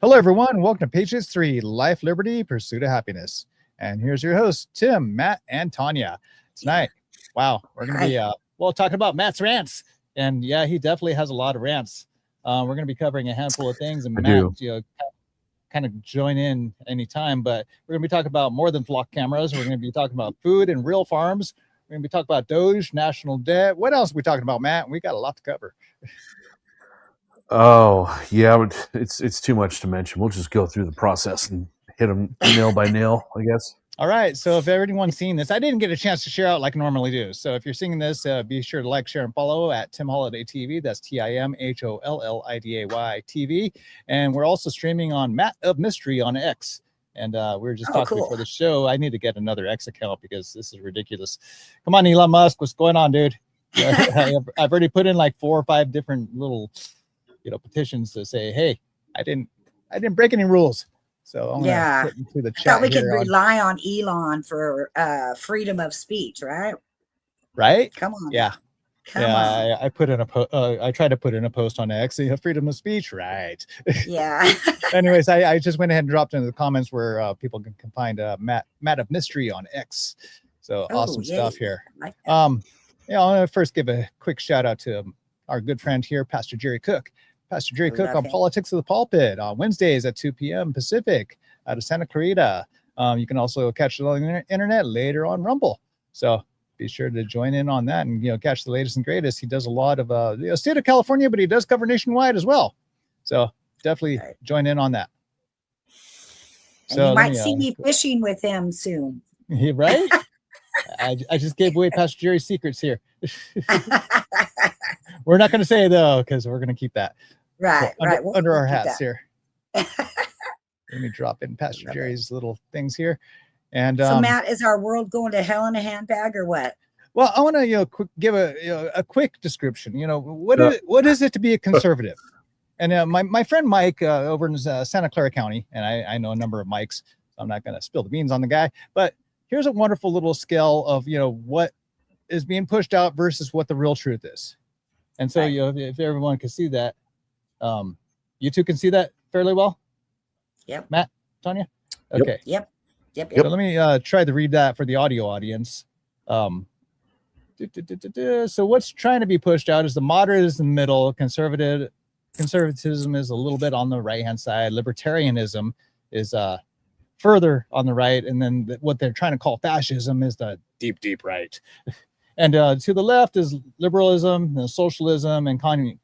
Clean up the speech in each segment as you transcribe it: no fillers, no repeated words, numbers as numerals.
Hello, everyone. Welcome to Patriots 3, Life, Liberty, Pursuit of Happiness. And here's your hosts, Tim, Matt, and Tonya. Tonight, wow, we're going to be, talking about Matt's rants. And yeah, he definitely has a lot of rants. We're going to be covering a handful of things. And Matt, kind of join in anytime. But we're going to be talking about more than flock cameras. We're going to be talking about food and real farms. We're going to be talking about DOGE, national debt. What else are we talking about, Matt? We got a lot to cover. Oh, yeah, it's too much to mention. We'll just go through the process and hit them nail by nail, I guess. All right. So if everyone's seen this, I didn't get a chance to share out like I normally do. So if you're seeing this, be sure to like, share, and follow at Tim Holliday TV. That's TimHolliday TV. And we're also streaming on Matt of Mystery on X. And we were just talking before the show. I need to get another X account because this is ridiculous. Come on, Elon Musk. What's going on, dude? I've already put in like 4 or 5 different little petitions to say, hey, I didn't break any rules. So I'm gonna put into the chat. I thought we could rely on Elon for freedom of speech, right? Right? Come on. Yeah. Come on. I put in I tried to put in a post on X, freedom of speech, right? Yeah. Anyways, I just went ahead and dropped into the comments where people can find Matt of Mystery on X. So awesome stuff here. Like I want to first give a quick shout out to our good friend here, Pastor Jerry Cook. Pastor Jerry Cook on Politics of the Pulpit on Wednesdays at 2 p.m. Pacific out of Santa Clarita. You can also catch it on the internet later on Rumble. So be sure to join in on that and catch the latest and greatest. He does a lot of state of California, but he does cover nationwide as well. So definitely join in on that. And so you might see me fishing with him soon. Right? I just gave away Pastor Jerry's secrets here. We're not going to say it though, because we're going to keep that. Right, under our hats here. Let me drop in Pastor Jerry's little things here. And so, Matt, is our world going to hell in a handbag or what? Well, I want to give a quick description. What is it to be a conservative? And my friend Mike over in Santa Clara County, and I know a number of Mikes, so I'm not going to spill the beans on the guy, but here's a wonderful little scale of what is being pushed out versus what the real truth is. And so if everyone can see that. You two can see that fairly well? Yep. Matt, Tonya? Okay. Yep. So let me try to read that for the audio audience. So what's trying to be pushed out is the moderate is the middle, conservatism is a little bit on the right-hand side, libertarianism is further on the right, and then what they're trying to call fascism is the deep, deep right. And to the left is liberalism, socialism, and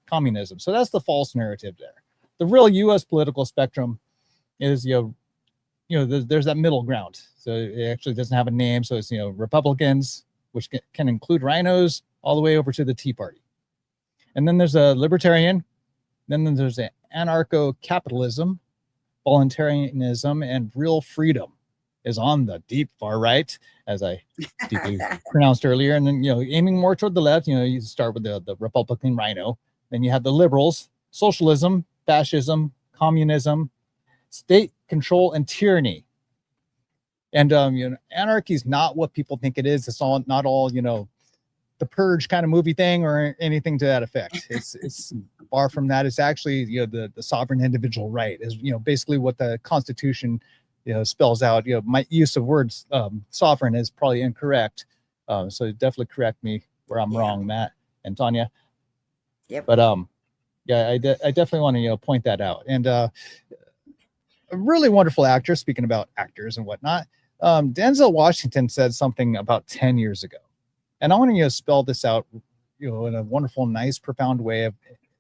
communism. So that's the false narrative there. The real U.S. political spectrum is, there's that middle ground. So it actually doesn't have a name. So it's, Republicans, which can include rhinos, all the way over to the Tea Party. And then there's a libertarian. Then there's an anarcho-capitalism, voluntarism, and real freedom is on the deep far right, as I deeply pronounced earlier. And then, aiming more toward the left, you start with the Republican rhino. Then you have the liberals, socialism, fascism, communism, state control, and tyranny. And, anarchy is not what people think it is. It's not all, the Purge kind of movie thing or anything to that effect. It's far from that. It's actually, the sovereign individual right is, basically what the Constitution spells out. My use of words sovereign is probably incorrect. So definitely correct me where I'm wrong, Matt and Tonya. Yep. But I definitely want to point that out. And a really wonderful actor, speaking about actors and whatnot, Denzel Washington said something about 10 years ago. And I want to spell this out in a wonderful, nice, profound way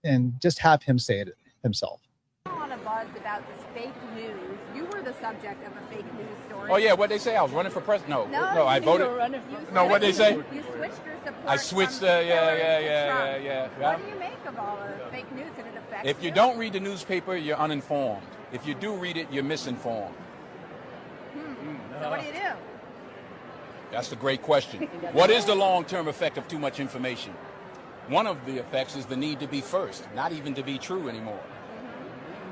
and just have him say it himself. On a buzz about this fake news. You were the subject of a fake news story. Oh yeah, what they say? I was running for president. No, I voted. No, what they say? You switched your support. I switched. Yeah. What do you make of all the fake news and it affects If you don't read the newspaper, you're uninformed. If you do read it, you're misinformed. So what do you do? That's a great question. What is the long-term effect of too much information? One of the effects is the need to be first, not even to be true anymore.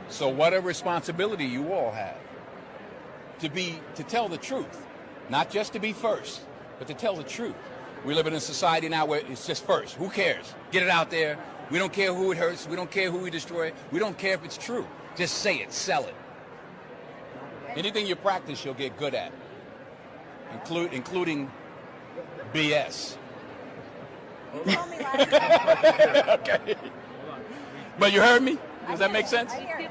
So what a responsibility you all have to tell the truth, not just to be first, but to tell the truth. We live in a society now where it's just first. Who cares? Get it out there. We don't care who it hurts. We don't care who we destroy. We don't care if it's true. Just say it, sell it. Anything you practice, you'll get good at, including BS. You told me last time. Okay. But you heard me? Does that make sense? I hear it.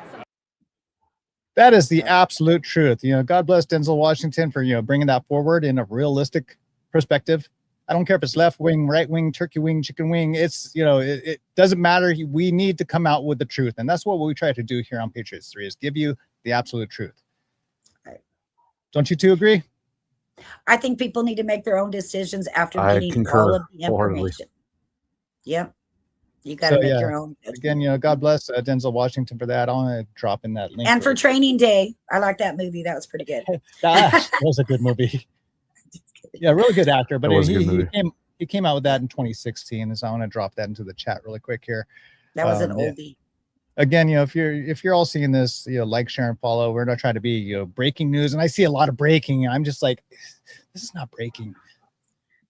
That is the absolute truth. God bless Denzel Washington for, bringing that forward in a realistic perspective. I don't care if it's left wing, right wing, turkey wing, chicken wing. It's, it doesn't matter. We need to come out with the truth. And that's what we try to do here on Patriots 3 is give you the absolute truth. Right. Don't you two agree? I think people need to make their own decisions after I getting concur all of the wholeheartedly. information. Yep. You got to make your own. Again, God bless Denzel Washington for that. I want to drop in that link. And for Training Day, I like that movie. That was pretty good. That was a good movie. Yeah, really good actor. But he came out with that in 2016, and so I want to drop that into the chat really quick here. That was an oldie. Again, if you're all seeing this, like, share, and follow. We're not trying to be breaking news, and I see a lot of breaking. I'm just like, this is not breaking.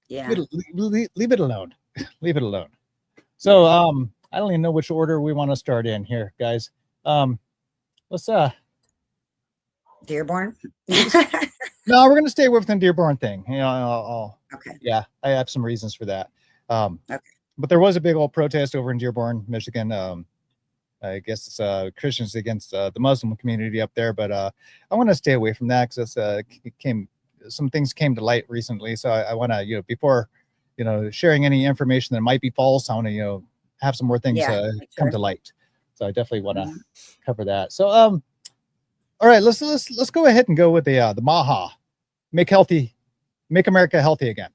Yeah. Leave it alone. Leave it alone. So I don't even know which order we want to start in here, guys. Let's Dearborn. No, we're gonna stay within the Dearborn thing. Okay. Yeah, I have some reasons for that. Okay. But there was a big old protest over in Dearborn, Michigan. I guess it's Christians against the Muslim community up there. But I want to stay away from that because some things came to light recently. So I want to, before sharing any information that might be false, I want to have some more things come to light. So I definitely want to cover that. So all right, let's go ahead and go with the MAHA, make America healthy again.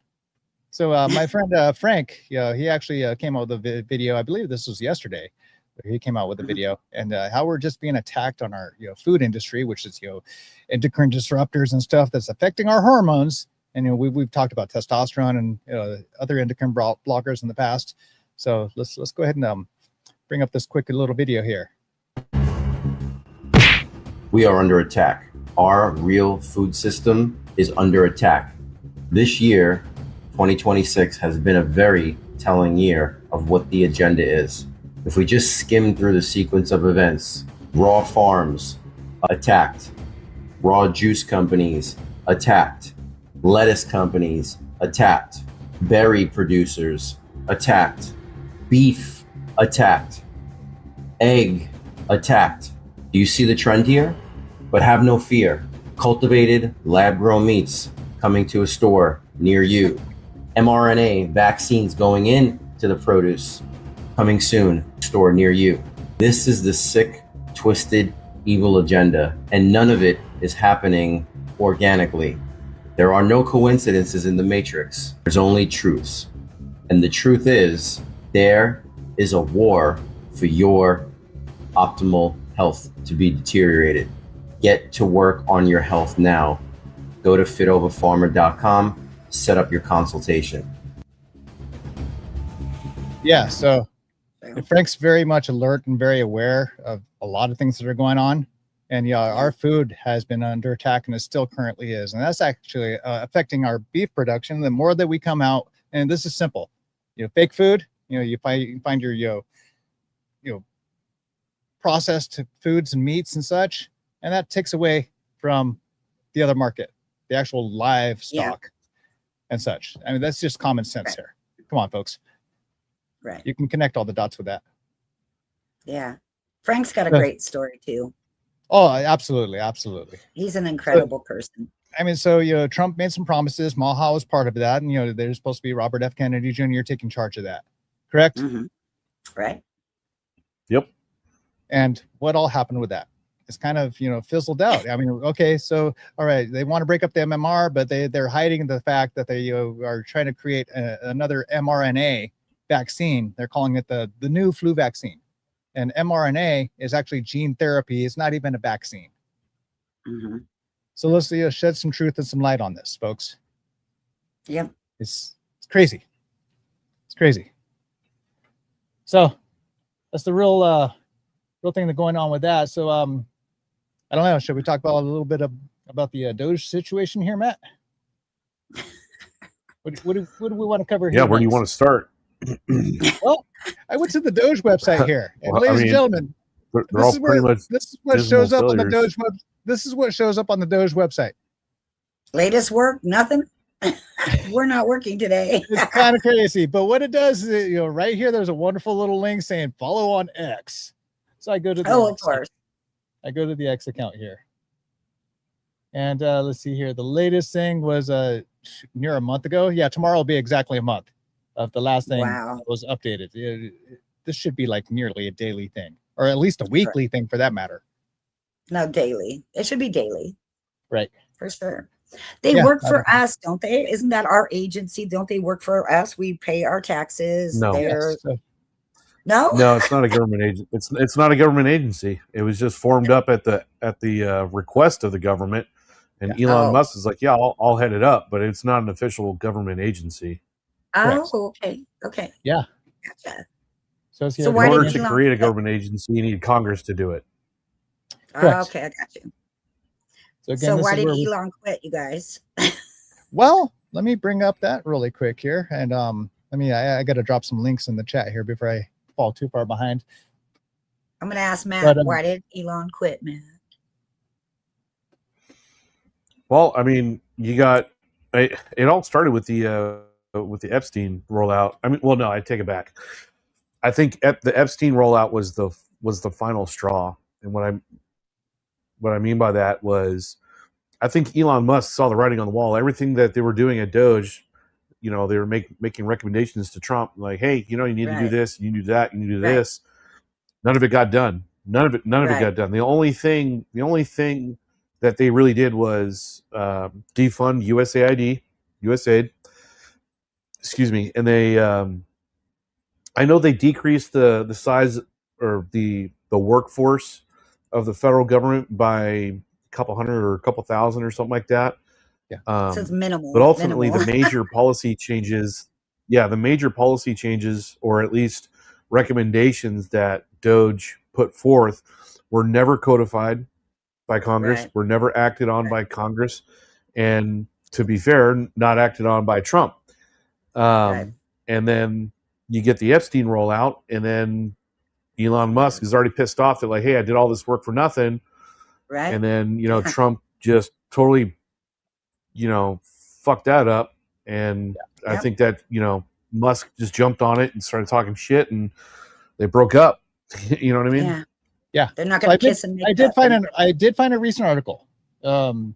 So my friend Frank, he actually came out with a video. I believe this was yesterday. He came out with a video and how we're just being attacked on our food industry, which is endocrine disruptors and stuff that's affecting our hormones. And we've talked about testosterone and other endocrine blockers in the past. So let's go ahead and bring up this quick little video here. We are under attack. Our real food system is under attack. This year, 2026, has been a very telling year of what the agenda is. If we just skim through the sequence of events, raw farms attacked, raw juice companies attacked, lettuce companies attacked, berry producers attacked, beef attacked, egg attacked. Do you see the trend here? But have no fear. Cultivated, lab-grown meats coming to a store near you. mRNA vaccines going into the produce coming soon, store near you. This is the sick, twisted, evil agenda, and none of it is happening organically. There are no coincidences in the matrix. There's only truths. And the truth is, there is a war for your optimal health to be deteriorated. Get to work on your health now. Go to fitoverfarmer.com, set up your consultation. Yeah, so Frank's very much alert and very aware of a lot of things that are going on. And our food has been under attack, and it still currently is. And that's actually affecting our beef production. The more that we come out, and this is simple, fake food, you find your processed foods and meats and such, and that takes away from the other market, the actual livestock and such. I mean, that's just common sense here. Come on, folks. Right. You can connect all the dots with that. Yeah. Frank's got a great story too. Oh, absolutely. Absolutely. He's an incredible person. I mean, so, Trump made some promises. Maha was part of that. And, there's supposed to be Robert F. Kennedy Jr. taking charge of that. Correct? Mm-hmm. Right. Yep. And what all happened with that? It's kind of, fizzled out. I mean, okay, so, all right, they want to break up the MMR, but they're hiding the fact that they are trying to create another mRNA vaccine. They're calling it the new flu vaccine. And mRNA is actually gene therapy. It's not even a vaccine. Mm-hmm. So let's shed some truth and some light on this, folks. Yep. It's crazy. It's crazy. So that's the real thing that's going on with that. So I don't know. Should we talk about a little bit about the DOGE situation here, Matt? What do we want to cover here? Yeah, where do you want to start? Well, I went to the DOGE website here, and ladies and gentlemen, They're all pretty much. This is what dismal shows up on the failures. DOGE web. This is what shows up on the DOGE website. Latest work, nothing. We're not working today. It's kind of crazy, but what it does is, right here, there's a wonderful little link saying follow on X. So I go to the Oh, of X. course. I go to the X account here. And let's see here. The latest thing was near a month ago. Yeah, tomorrow will be exactly a month of the last thing that was updated. This should be like nearly a daily thing, or at least a weekly thing for that matter. No, daily. It should be daily. Right. For sure. They work for us, don't they? Isn't that our agency? Don't they work for us? We pay our taxes. No. Yes. No, it's not a government agent. It's not a government agency. It was just formed up at the request of the government, and Elon Musk is like, yeah, I'll head it up, but it's not an official government agency. Oh, okay. Yeah. Gotcha. So in order to create a government agency, you need Congress to do it. Okay, I got you. So, again, so why did Elon quit, you guys? Well, let me bring up that really quick here. And I got to drop some links in the chat here before I fall too far behind. I'm going to ask Matt, why did Elon quit, Matt? Well, I mean, it all started with the Epstein rollout. I mean, well, no, I take it back. I think the Epstein rollout was the final straw. And what I mean by that was, I think Elon Musk saw the writing on the wall. Everything that they were doing at DOGE, they were making recommendations to Trump, like, hey, you need to do this, you need to do that, you need to do this. None of it got done. None of it got done. The only thing that they really did was defund USAID. Excuse me. And they, I know they decreased the size or the workforce of the federal government by a couple hundred or a couple thousand or something like that. Yeah. So it's minimal. But ultimately, the major policy changes, or at least recommendations that DOGE put forth, were never codified by Congress, were never acted on by Congress, and to be fair, not acted on by Trump. And then you get the Epstein rollout, and then Elon Musk is already pissed off that, like, hey, I did all this work for nothing. Right. And then, Trump just totally, fucked that up. And I think that, Musk just jumped on it and started talking shit, and they broke up. You know what I mean? Yeah. They're not going to kiss and make I did find a recent article. So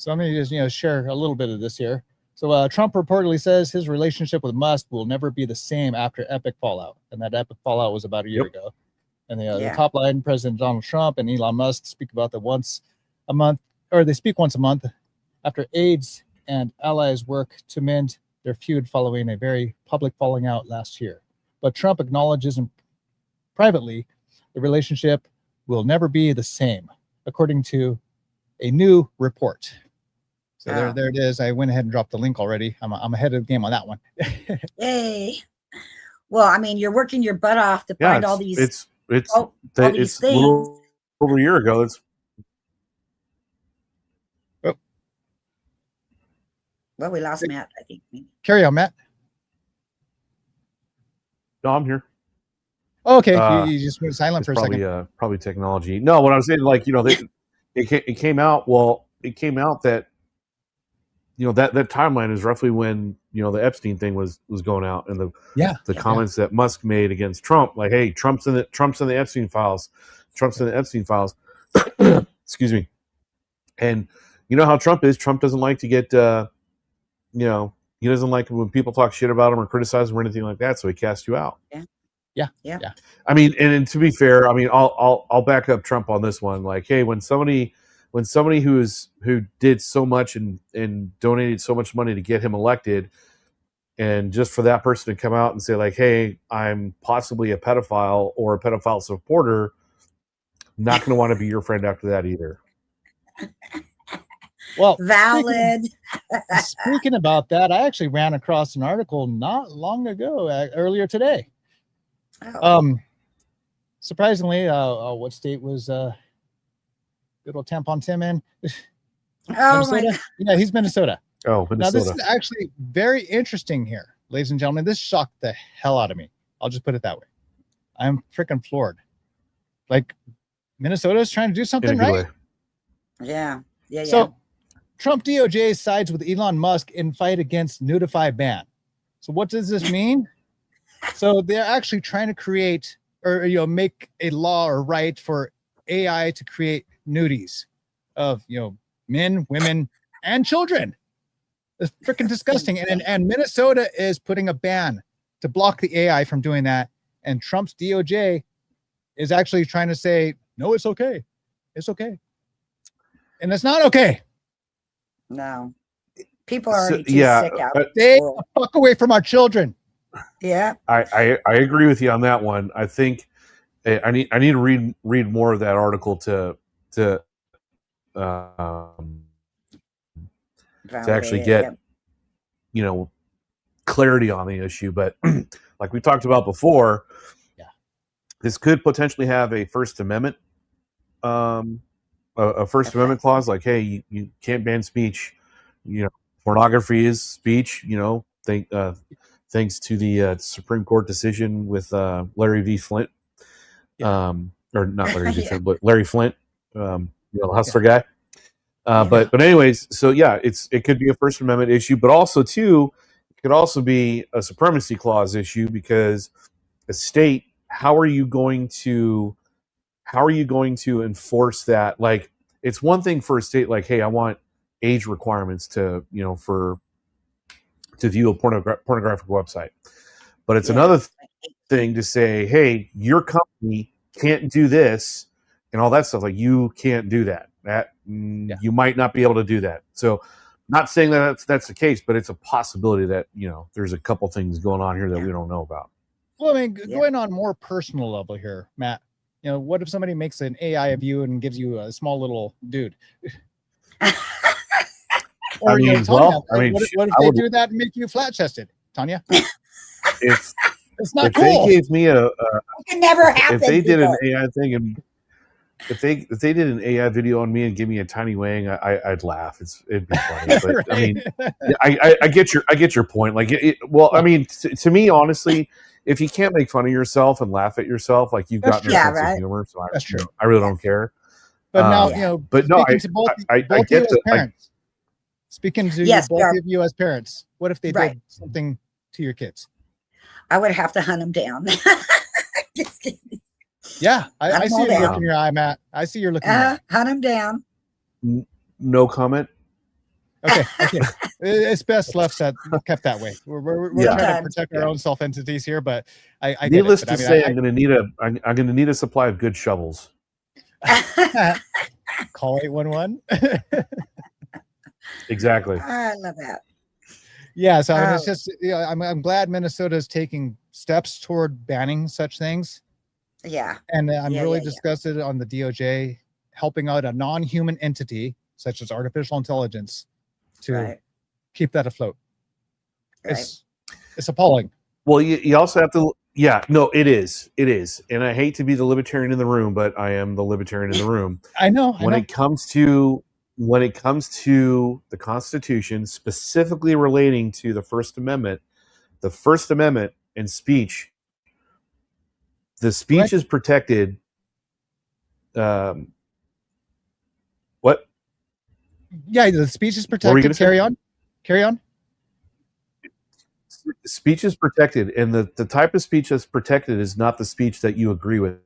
let me just, share a little bit of this here. So Trump reportedly says his relationship with Musk will never be the same after epic fallout. And that epic fallout was about a year ago. And the top line, President Donald Trump and Elon Musk speak about they speak once a month after aides and allies work to mend their feud following a very public falling out last year. But Trump acknowledges privately the relationship will never be the same, according to a new report. So there it is. I went ahead and dropped the link already. I'm ahead of the game on that one. Yay. Well, I mean, you're working your butt off to find all these. It's all these things. A little over a year ago. Well, we lost Matt, I think. Carry on, Matt. No, I'm here. Oh, okay, you just went silent for a second. Probably technology. No, what I was saying, like, it came out. Well, it came out that that timeline is roughly when the Epstein thing was going out, and the comments that Musk made against Trump, like, hey, Trump's in the Epstein files. Excuse me. And you know how Trump is. Trump doesn't like to get he doesn't like when people talk shit about him or criticize him or anything like that, so he casts you out. Yeah. I mean, and to be fair, I mean, I'll back up Trump on this one. Like, hey, when somebody who did so much and donated so much money to get him elected, and just for that person to come out and say, like, hey, I'm possibly a pedophile or a pedophile supporter, not going to want to be your friend after that either. Well, valid. Speaking about that, I actually ran across an article not long ago, earlier today. Surprisingly, what state was good old Tampon Tim in? Minnesota? Yeah, he's Minnesota. Oh, Minnesota. Now, this is actually very interesting here, ladies and gentlemen. This shocked the hell out of me. I'll just put it that way. I'm freaking floored. like Minnesota is trying to do in a something good right. way. Yeah. So Trump DOJ sides with Elon Musk in fight against Nudify Ban. So what does this mean? So they're actually trying to create or make a law or right for AI to create nudies of men, women, and children. It's freaking disgusting. And Minnesota is putting a ban to block the AI from doing that. And Trump's DOJ is actually trying to say, no, it's okay. It's okay. And it's not okay. No. People are already too sick out. Stay the fuck away from our children. Yeah. I agree with you on that one. I think I need to read more of that article to actually get clarity on the issue. But like we talked about before, this could potentially have a First Amendment Amendment clause, like, hey, you can't ban speech. Pornography is speech. Thanks to the Supreme Court decision with Larry V. Flint, or not Larry V. Flint, but Larry Flint, the hustler guy. But anyways, so it could be a First Amendment issue, but also too, it could also be a supremacy clause issue, because a state, how are you going to enforce that? Like, it's one thing for a state, like, hey, I want age requirements to view a pornographic website, but it's another thing to say, hey, your company can't do this and all that stuff. Like, you can't do that. You might not be able to do that. So, not saying that that's the case, but it's a possibility that there's a couple things going on here that we don't know about. Well, I mean, going on more personal level here, Matt. What if somebody makes an AI of you and gives you a small little dude? Or Tonya, what if they do that and make you flat chested, Tonya? It's not cool. They gave me it can never happen. If they did an AI thing and if they did an AI video on me and give me a tiny wang, I'd laugh. It'd be funny. But right. I mean, I get your point. Like, I mean, to me, honestly, if you can't make fun of yourself and laugh at yourself, like, you've got no sense of humor. So that's true. I really don't care. But now, but no, I get the parents. Speaking to both of you as parents, what if they did something to your kids? I would have to hunt them down. Just kidding. Yeah, I see you look in your eye, Matt. I see you're looking. Hunt them down. No comment. Okay. It's best left kept that way. We're trying to protect our own self entities here, but I needless to say, I'm going to need a supply of good shovels. Call 811. Exactly. I love that. Yeah, so it's just I'm glad Minnesota is taking steps toward banning such things. Yeah, and I'm really disgusted on the DOJ helping out a non-human entity such as artificial intelligence to keep that afloat. It's appalling. Well, you also have to. Yeah, no, it is, and I hate to be the libertarian in the room, but I am the libertarian in the room. I know. When it comes to the Constitution, specifically relating to the First Amendment and speech, the speech is protected. What? Yeah, the speech is protected. Carry on. Speech is protected, and the type of speech that's protected is not the speech that you agree with.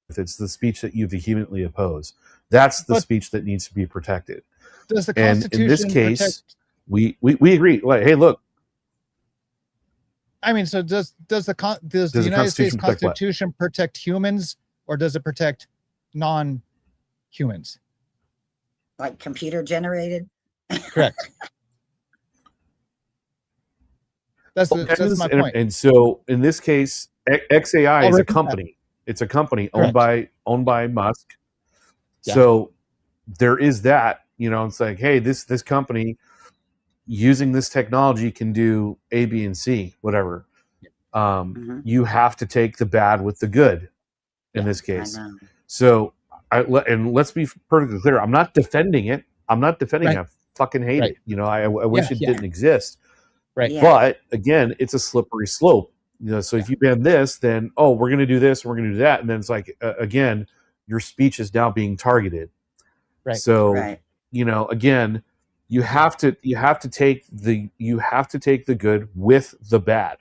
It's the speech that you vehemently oppose. That's the speech that needs to be protected. Does the Constitution and in this case, we agree. Like, hey, look. I mean, so does the United States Constitution protect humans, or does it protect non-humans? Like computer generated? Correct. That's my point. And so in this case, XAI is a company. It's a company owned by Musk. Yeah. So there is that, it's like, hey, this company using this technology can do A, B, and C, whatever. You have to take the bad with the good in this case. So let's be perfectly clear. I'm not defending it. I fucking hate it. I wish it didn't exist. Right. Yeah. But again, it's a slippery slope. So if you ban this, then we're going to do this and we're going to do that, and then it's like again, your speech is now being targeted. Right. So, Right. you know, again, you have to take the good with the bad.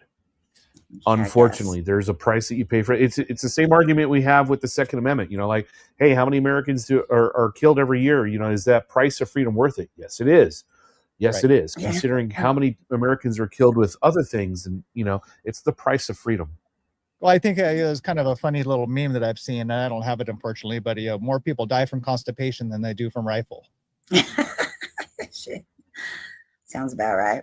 Unfortunately, there's a price that you pay for it. It's the same argument we have with the Second Amendment. You know, like, hey, how many Americans are killed every year? You know, is that price of freedom worth it? Yes, it is. Yes, it is. Yeah. Considering how many Americans are killed with other things, and you know, it's the price of freedom. Well, I think it was kind of a funny little meme that I've seen, and I don't have it, unfortunately, but more people die from constipation than they do from rifle. Shit. Sounds about right.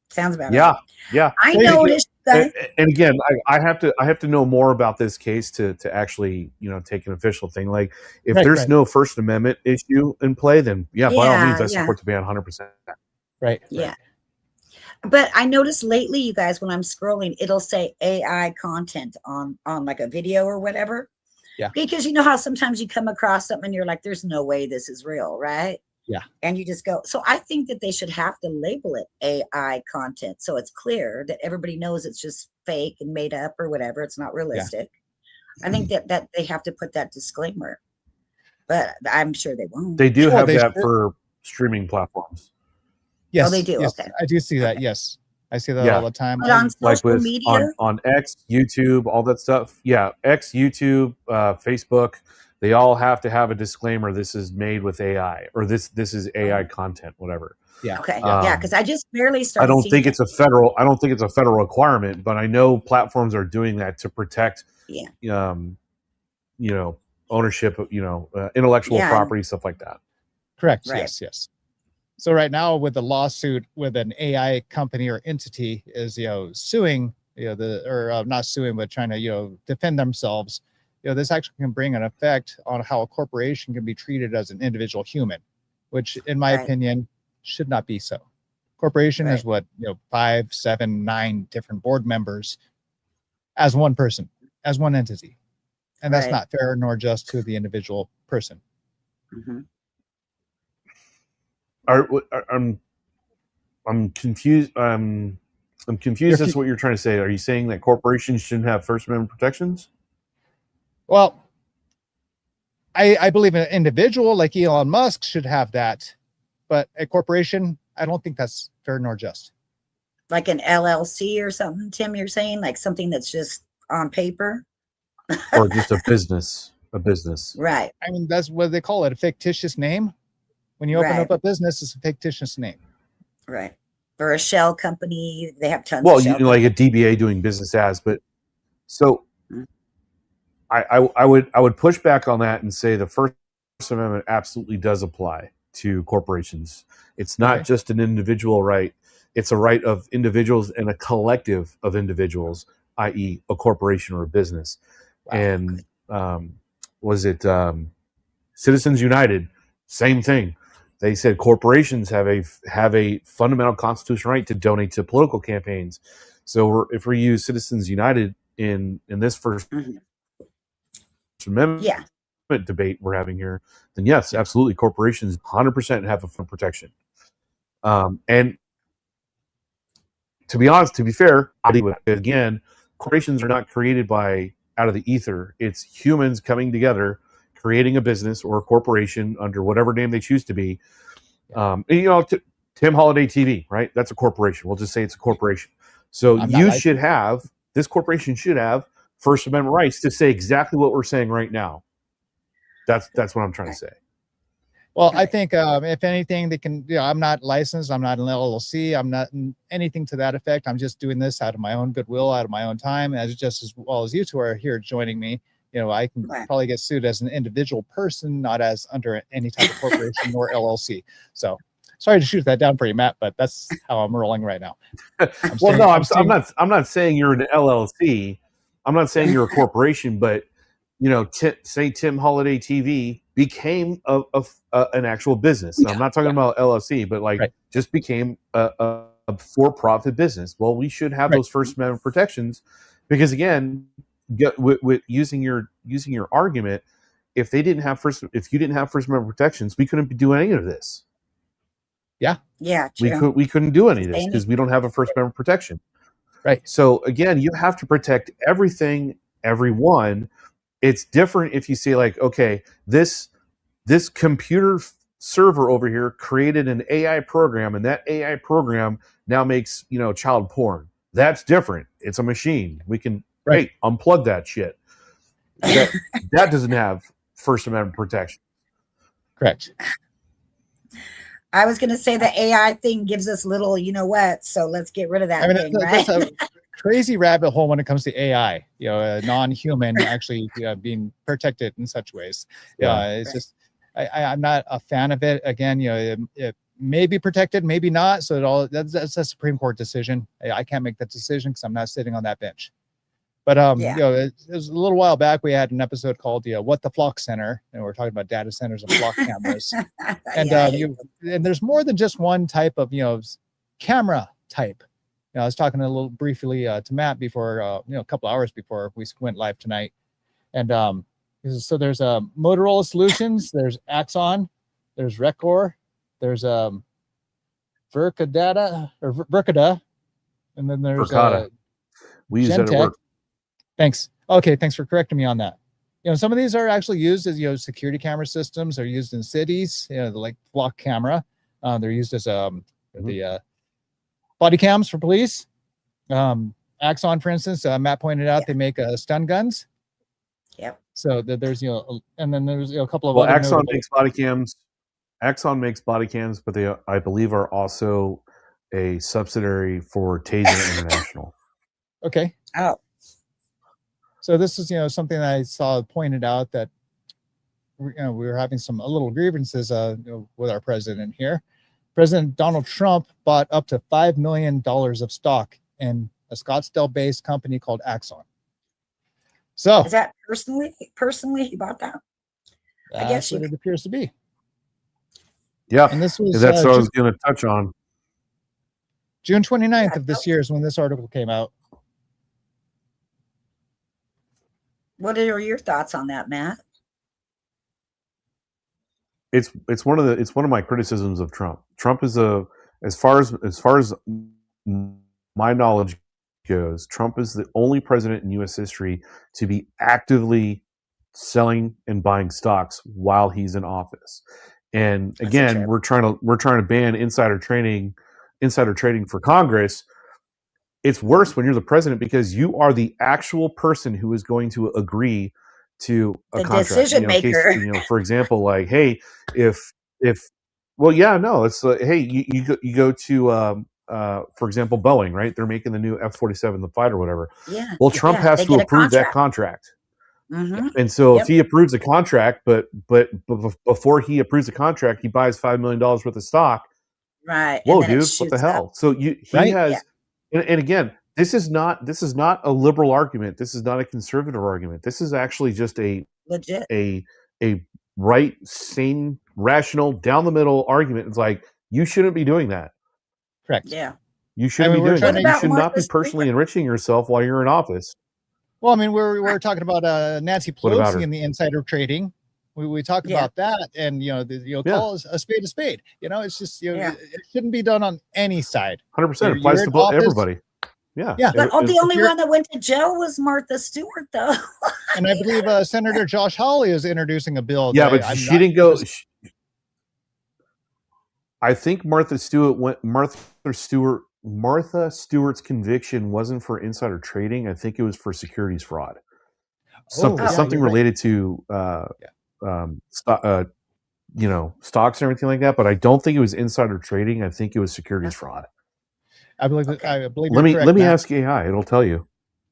Sounds about Yeah, right. yeah. I noticed that. And again, I have to know more about this case to actually, you know, take an official thing. Like, if there's no First Amendment issue in play, then by all means, I support the ban 100%. Right. Yeah. But I noticed lately, you guys, when I'm scrolling, it'll say AI content on like a video or whatever. Yeah. Because you know how sometimes you come across something and you're like, there's no way this is real, right? Yeah. And you just go. So I think that they should have to label it AI content, so it's clear that everybody knows it's just fake and made up or whatever. It's not realistic. Yeah. I think that they have to put that disclaimer, but I'm sure they won't. They do have that for streaming platforms. Yes. Oh, they do. Yes, okay. I do see that. Yes. I see that all the time. But on social media? On X, YouTube, all that stuff. Yeah. X, YouTube, Facebook, they all have to have a disclaimer. This is made with AI, or this is AI content, whatever. Yeah. Okay. Yeah. Cause I just barely started. I don't think it's a federal requirement, but I know platforms are doing that to protect, you know, ownership, you know, intellectual property, stuff like that. Correct. Right. Yes. So right now, with the lawsuit with an AI company or entity is, you know, suing, you know, not suing, but trying to, you know, defend themselves. You know, this actually can bring an effect on how a corporation can be treated as an individual human, which, in my opinion, should not be so. Corporation is what, you know, 5, 7, 9 different board members as one person, as one entity, and that's not fair nor just to the individual person. Mm-hmm. I'm confused. I'm confused as to what you're trying to say. Are you saying that corporations shouldn't have First Amendment protections? Well, I believe an individual like Elon Musk should have that, but a corporation, I don't think that's fair nor just. Like an LLC or something, Tim, you're saying? Like something that's just on paper? Or just a business. Right. I mean, that's what they call it, a fictitious name. When you open up a business, it's a fictitious name. Right. Or a shell company. They have tons of shell like a DBA doing business as, but so I would push back on that and say the First Amendment absolutely does apply to corporations. It's not just an individual right. It's a right of individuals and a collective of individuals, i.e. a corporation or a business. Wow. And was it Citizens United? Same thing. They said corporations have a fundamental constitutional right to donate to political campaigns. So if we use Citizens United in this First Amendment debate we're having here, then yes, absolutely, corporations 100% have a protection. And to be honest, to be fair, again, corporations are not created out of the ether. It's humans coming together, creating a business or a corporation under whatever name they choose to be. And, you know, Tim Holliday TV, right? That's a corporation. We'll just say it's a corporation. So this corporation should have First Amendment rights to say exactly what we're saying right now. That's what I'm trying to say. Well, I think if anything, they can, you know, I'm not licensed. I'm not an LLC. I'm not anything to that effect. I'm just doing this out of my own goodwill, out of my own time, just as well as you two are here joining me. You know, I can probably get sued as an individual person, not as under any type of corporation or LLC. So sorry to shoot that down for you, Matt, but that's how I'm rolling right now. I'm not saying you're an LLC. I'm not saying you're a corporation, but you know, say Tim Holliday TV became an actual business. Now, I'm not talking about LLC, but just became a for-profit business. Well, we should have those First Amendment protections because, again, with using your argument, if you didn't have First Amendment protections, we couldn't be doing any of this. Yeah, we couldn't do any of this because we don't have a First Amendment protection. Right. So again, you have to protect everything, everyone, It's different if you say like, okay, this computer server over here created an AI program, and that AI program now makes, child porn. That's different. It's a machine. We can hey, unplug that shit. That doesn't have First Amendment protection. Correct. I was going to say the AI thing gives us little, so let's get rid of that thing, right? That's a crazy rabbit hole when it comes to AI. Non-human actually being protected in such ways. It's just I'm not a fan of it. Again, it may be protected, maybe not. So that's a Supreme Court decision. I can't make that decision because I'm not sitting on that bench. But it was a little while back. We had an episode called "What the Flock Center," and we're talking about data centers and flock cameras. And and there's more than just one type of camera type. I was talking a little briefly to Matt before a couple hours before we went live tonight, and so there's Motorola Solutions, there's Axon, there's Rekor, there's Verkada, and then there's we use that at work. Thanks. Okay, thanks for correcting me on that. Some of these are actually used as security camera systems. They're used in cities, like flock camera. They're used as the body cams for police. Axon, for instance, Matt pointed out they make stun guns. Yep. So there's and then there's a couple of other Axon makes body cams. Axon makes body cams, but they I believe are also a subsidiary for Taser International. Okay. Oh. So this is something that I saw pointed out that we were having a little grievances with our president here. President Donald Trump bought up to $5 million of stock in a Scottsdale-based company called Axon. So is that personally he bought that? I guess what it appears to be. Yeah, and this was that's what I was going to touch on. June 29th of this year is when this article came out. What are your thoughts on that, Matt? It's one of my criticisms of Trump. Trump is as far as my knowledge goes, Trump is the only president in U.S. history to be actively selling and buying stocks while he's in office. And again, we're trying to ban insider trading for Congress. It's worse when you're the president because you are the actual person who is going to agree to a contract. Decision maker. For example, like, hey, it's hey, you go to for example, Boeing, right? They're making the new F-47, the fighter, or whatever. Yeah. Well, Trump has to approve that contract. Mm-hmm. And so if he approves a contract, but before he approves a contract, he buys $5 million worth of stock. Right. Whoa, dude, what the hell? Up. So he has. Yeah. And again, this is not a liberal argument. This is not a conservative argument. This is actually just a legit, a right, sane, rational, down the middle argument. It's like you shouldn't be doing that. Correct. Yeah. You shouldn't be doing that. You should not be personally enriching yourself while you're in office. Well, I mean, we're talking about Nancy Pelosi and the insider trading. We talk about that, and call a spade a spade. It's just it shouldn't be done on any side. 100% applies to everybody. Yeah. But the only one that went to jail was Martha Stewart, though. And I believe Senator Josh Hawley is introducing a bill. Yeah, but she didn't go. I think Martha Stewart's conviction wasn't for insider trading. I think it was for securities fraud. Something related to stocks and everything like that. But I don't think it was insider trading. I think it was securities fraud. I believe. I believe. Let me ask AI. It'll tell you.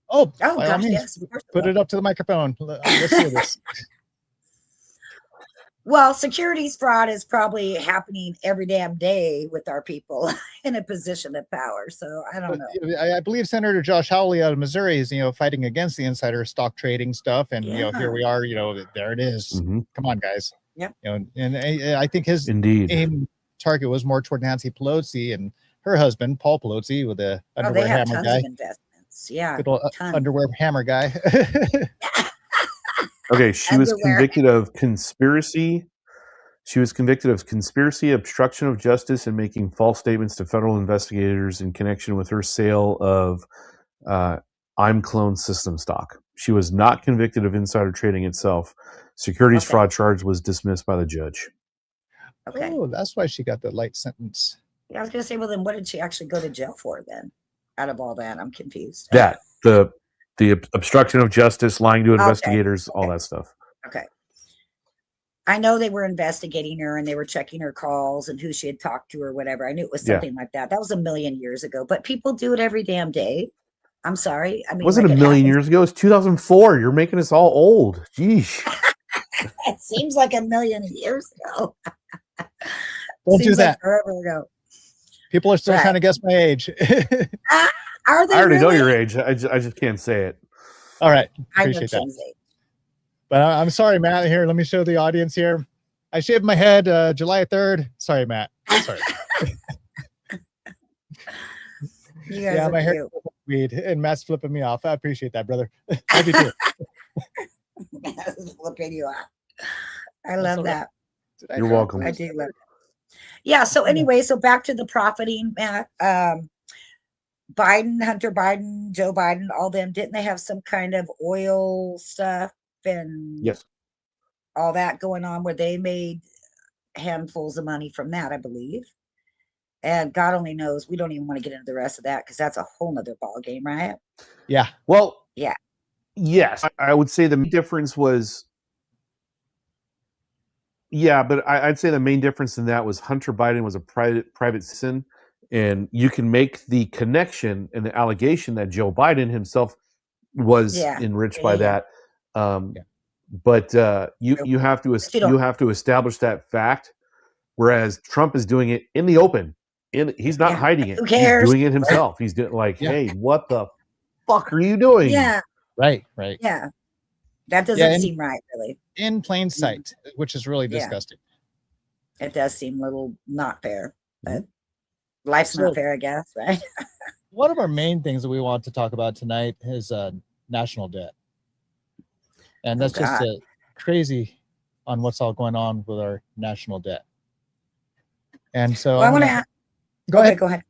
Oh, gosh, yes. Put it up to the microphone. Let's hear this. Well, securities fraud is probably happening every damn day with our people in a position of power. So I don't know. I believe Senator Josh Hawley out of Missouri is, fighting against the insider stock trading stuff. And, here we are, there it is. Mm-hmm. Come on, guys. Yeah. And I think his aim target was more toward Nancy Pelosi and her husband, Paul Pelosi, with the underwear hammer guy. Yeah. Good old underwear hammer guy. Okay, she was convicted of conspiracy. She was convicted of conspiracy, obstruction of justice, and making false statements to federal investigators in connection with her sale of ImClone system stock. She was not convicted of insider trading itself. Securities Okay. fraud charge was dismissed by the judge. Okay. Oh, that's why she got the light sentence. Yeah, I was gonna say, well, then what did she actually go to jail for then? Out of all that, I'm confused. That the obstruction of justice, lying to Okay. investigators, all Okay. that stuff. Okay. I know they were investigating her and they were checking her calls and who she had talked to or whatever. I knew it was Yeah. something like that. That was a million years ago, but people do it every damn day. I'm sorry. I mean, Was it like a it million happens- years ago? It's 2004. You're making us all old. Jeez. It seems like a million years ago. Don't do Seems like that. forever ago. People are still Right. trying to guess my age. Are they I already know really? your age. I just can't say it. All right. I know Appreciate that. Kim's age. But I'm sorry, Matt. Here, let me show the audience here. I shaved my head July 3rd. Sorry, Matt. Sorry. You guys Yeah, are my hair cute. weed, and Matt's flipping me off. I appreciate that, brother. Love you too. Flipping you out. I That's love all right. that. Did I You're drop welcome. I those? do love that. Yeah. So anyway, so back to the profiting, Matt. Biden, Hunter Biden, Joe Biden, all them, didn't they have some kind of oil stuff and Yes. all that going on where they made handfuls of money from that, I believe. And God only knows, we don't even want to get into the rest of that because that's a whole nother ball game, right? Yeah. Well, Yeah. yes. I would say the main difference was, yeah, but I'd say the main difference in that was Hunter Biden was a private citizen, and you can make the connection and the allegation that Joe Biden himself was Yeah. enriched by Yeah. that. Yeah. But you have to But you don't- you have to establish that fact, whereas Trump is doing it in the open. He's not Yeah. hiding it. Who cares? He's doing it himself. He's doing like, Yeah. hey, what the fuck are you doing? Yeah. Right. Right. Yeah. That doesn't Yeah, and- seem right, really. In plain sight, which is really Yeah. disgusting. It does seem a little not fair, but life's not So- fair, I guess, right? One of our main things that we want to talk about tonight is national debt. And that's just God. crazy on what's all going on with our national debt. And so Well, I I'm want to gonna- go ahead. Go ahead.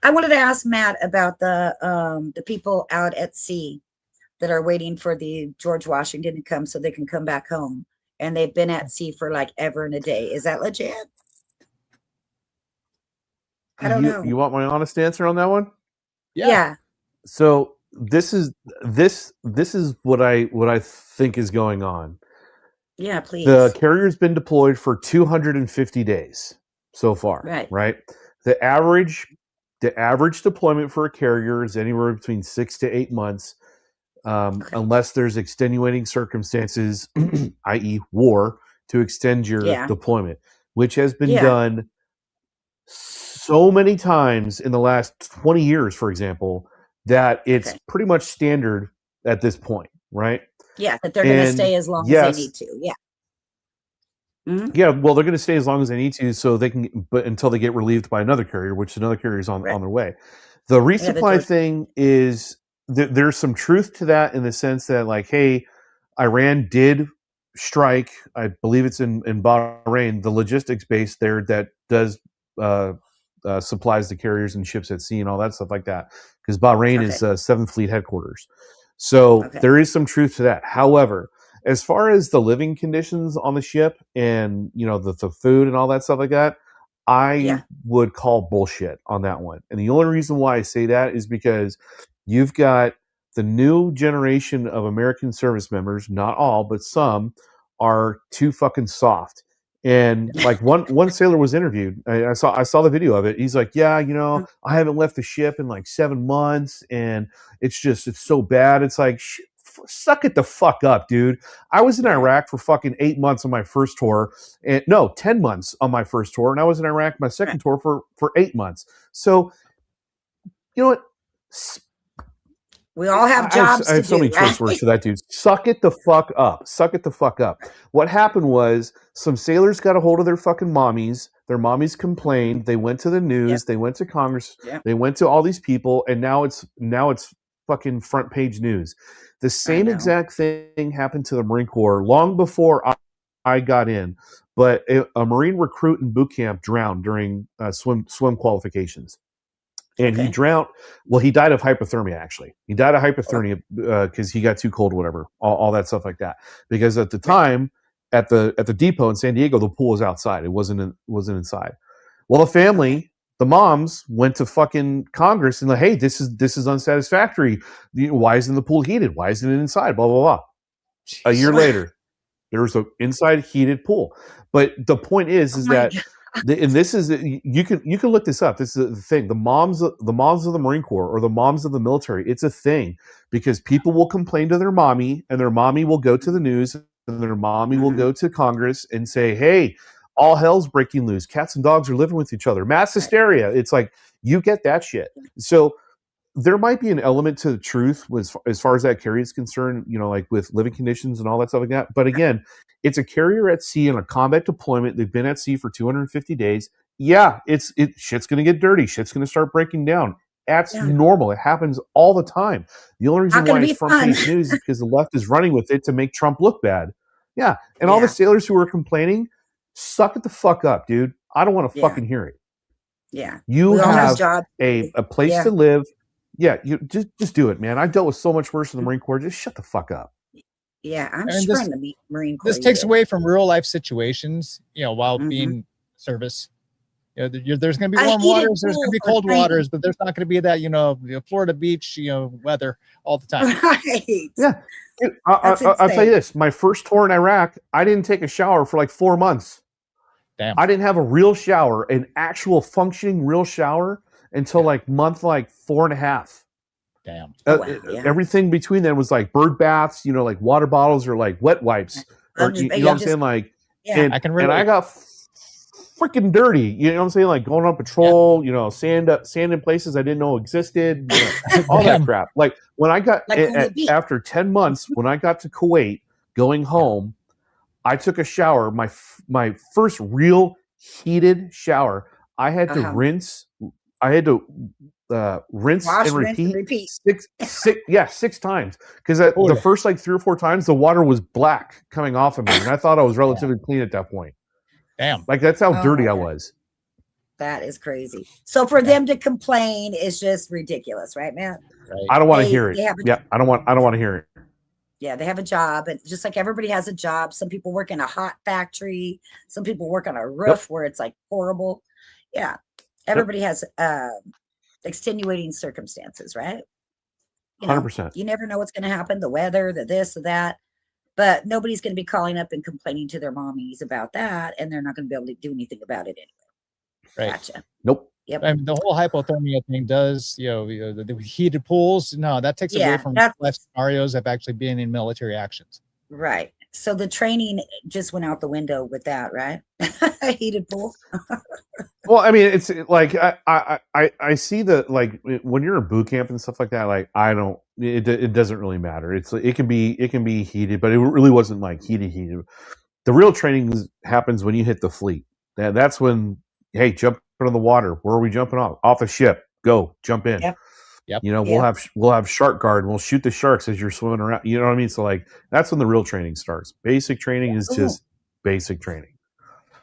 I wanted to ask Matt about the people out at sea that are waiting for the George Washington to come so they can come back home, and they've been at sea for like ever and a day. Is that legit? I don't know. You want my honest answer on that one? Yeah. So this is what I think is going on. Yeah, please. The carrier's been deployed for 250 days so far. Right. The average deployment for a carrier is anywhere between 6 to 8 months, unless there's extenuating circumstances, i.e., war, to extend your Yeah. deployment, which has been Yeah. done so many times in the last 20 years, for example, that it's Okay. pretty much standard at this point, right? Yeah, that they're going to And stay as long yes. as they need to. Yeah. Mhm. Yeah, well, they're going to stay as long as they need to, so they can, but until they get relieved by another carrier, which another carrier is on Right. their way. The resupply George- thing is there's some truth to that in the sense that, like, hey, Iran did strike. I believe it's in Bahrain, the logistics base there that does supplies the carriers and ships at sea and all that stuff like that. Because Bahrain is Seventh Fleet headquarters, so there is some truth to that. However, as far as the living conditions on the ship and the food and all that stuff like that, I would call bullshit on that one. And the only reason why I say that is because you've got the new generation of American service members, not all, but some, are too fucking soft. And like one sailor was interviewed. I saw the video of it. He's like, yeah, I haven't left the ship in like 7 months, and it's so bad. It's like, suck it the fuck up, dude. I was in Iraq for fucking 8 months on my first tour, and 10 months on my first tour, and I was in Iraq my second tour for 8 months. So, you know what? We all have jobs I have to so do, many choice words for that, dude. Suck it the fuck up. Suck it the fuck up. What happened was some sailors got a hold of their fucking mommies. Their mommies complained. They went to the news. They went to Congress. They went to all these people, and now it's fucking front page news. The same exact thing happened to the Marine Corps long before I got in. But a Marine recruit in boot camp drowned during swim qualifications. and he drowned. Well, he died of hypothermia. Actually, he died of hypothermia because he got too cold, whatever, all that stuff like that. Because at the time, at the depot in San Diego, the pool was outside. It wasn't inside. Well, the family, the moms, went to fucking Congress and like, hey, this is unsatisfactory. Why isn't the pool heated? Why isn't it inside? Blah blah blah. Jeez. A year later, there was an inside heated pool. But the point is that. And this is you can look this up. This is the thing. The moms of the Marine Corps or the moms of the military. It's a thing because people will complain to their mommy, and their mommy will go to the news, and their mommy will go to Congress and say, "Hey, all hell's breaking loose. Cats and dogs are living with each other. Mass hysteria." It's like you get that shit. So there might be an element to the truth as far as that carrier is concerned. Like with living conditions and all that stuff like that. But again. It's a carrier at sea on a combat deployment. They've been at sea for 250 days. Yeah, shit's going to get dirty. Shit's going to start breaking down. That's normal. It happens all the time. The only reason why it's front page news is because the left is running with it to make Trump look bad. Yeah, and all the sailors who are complaining, suck it the fuck up, dude. I don't want to fucking hear it. Yeah, you have a place to live. Yeah, you just do it, man. I've dealt with so much worse in the Marine Corps. Just shut the fuck up. Yeah, I'm sure in the Marine Corps. This takes away from real life situations, while being service. There's going to be warm waters, there's going to be cold waters, but there's not going to be that, Florida beach, weather all the time. Right. Yeah. I'll tell you this. My first tour in Iraq, I didn't take a shower for like 4 months. Damn. I didn't have a real shower, an actual functioning real shower until month 4.5. Damn. Everything between them was like bird baths, like water bottles or like wet wipes. Or, you know what I'm saying? Like, and I got freaking dirty. You know what I'm saying? Like going on patrol, sand in places I didn't know existed, all that crap. Like when I got, after 10 months, when I got to Kuwait, going home, I took a shower, my first real heated shower. I had to rinse and repeat 6 times because the first 3 or 4 times the water was black coming off of me, and I thought I was relatively clean at that point. Damn, that's how dirty I was. That is crazy. So for them to complain is just ridiculous, right, man? Right. I don't want to hear it. I don't want to hear it. Yeah, they have a job, and just like everybody has a job. Some people work in a hot factory. Some people work on a roof where it's horrible. Yeah, everybody has extenuating circumstances, right? 100%. You never know what's going to happen, the weather, the this, or that, but nobody's going to be calling up and complaining to their mommies about that, and they're not going to be able to do anything about it anyway. Right. Gotcha. Nope. Yep. I mean, the whole hypothermia thing does, the heated pools. No, that takes away from life scenarios of actually being in military actions. Right. So the training just went out the window with that, right? Heated pool. Well, I mean, it's like I see that when you're in boot camp and stuff like that. It doesn't really matter. It can be heated, but it really wasn't heated. The real training happens when you hit the fleet. That's when jump into the water. Where are we jumping off? Off the ship. Go jump in. Yep. We'll have shark guard and we'll shoot the sharks as you're swimming around. You know what I mean? So that's when the real training starts. Basic training is just basic training.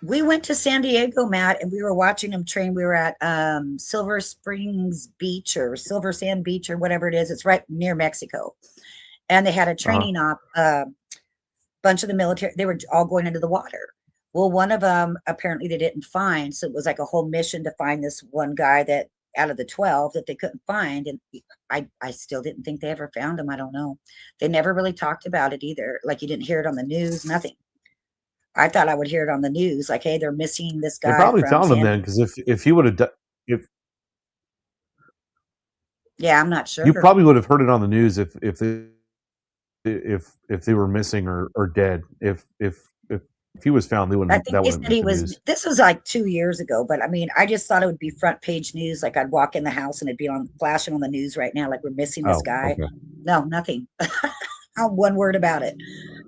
We went to San Diego, Matt, and we were watching them train. We were at Silver Springs Beach or Silver Sand Beach or whatever it is. It's right near Mexico. And they had a training op, bunch of the military, they were all going into the water. Well, one of them, apparently they didn't find. So it was like a whole mission to find this one guy that out of the 12 that they couldn't find. And I still didn't think they ever found him. I don't know. They never really talked about it either. You didn't hear it on the news, nothing. I thought I would hear it on the news. Hey, they're missing this guy. They probably found him then, because if he would have yeah, I'm not sure. You probably would have heard it on the news if they were missing or dead. If he was found, they wouldn't. I think they said he was. News. This was 2 years ago, but I mean, I just thought it would be front page news. I'd walk in the house and it'd be flashing on the news right now. We're missing this guy. Okay. No, nothing. Not one word about it.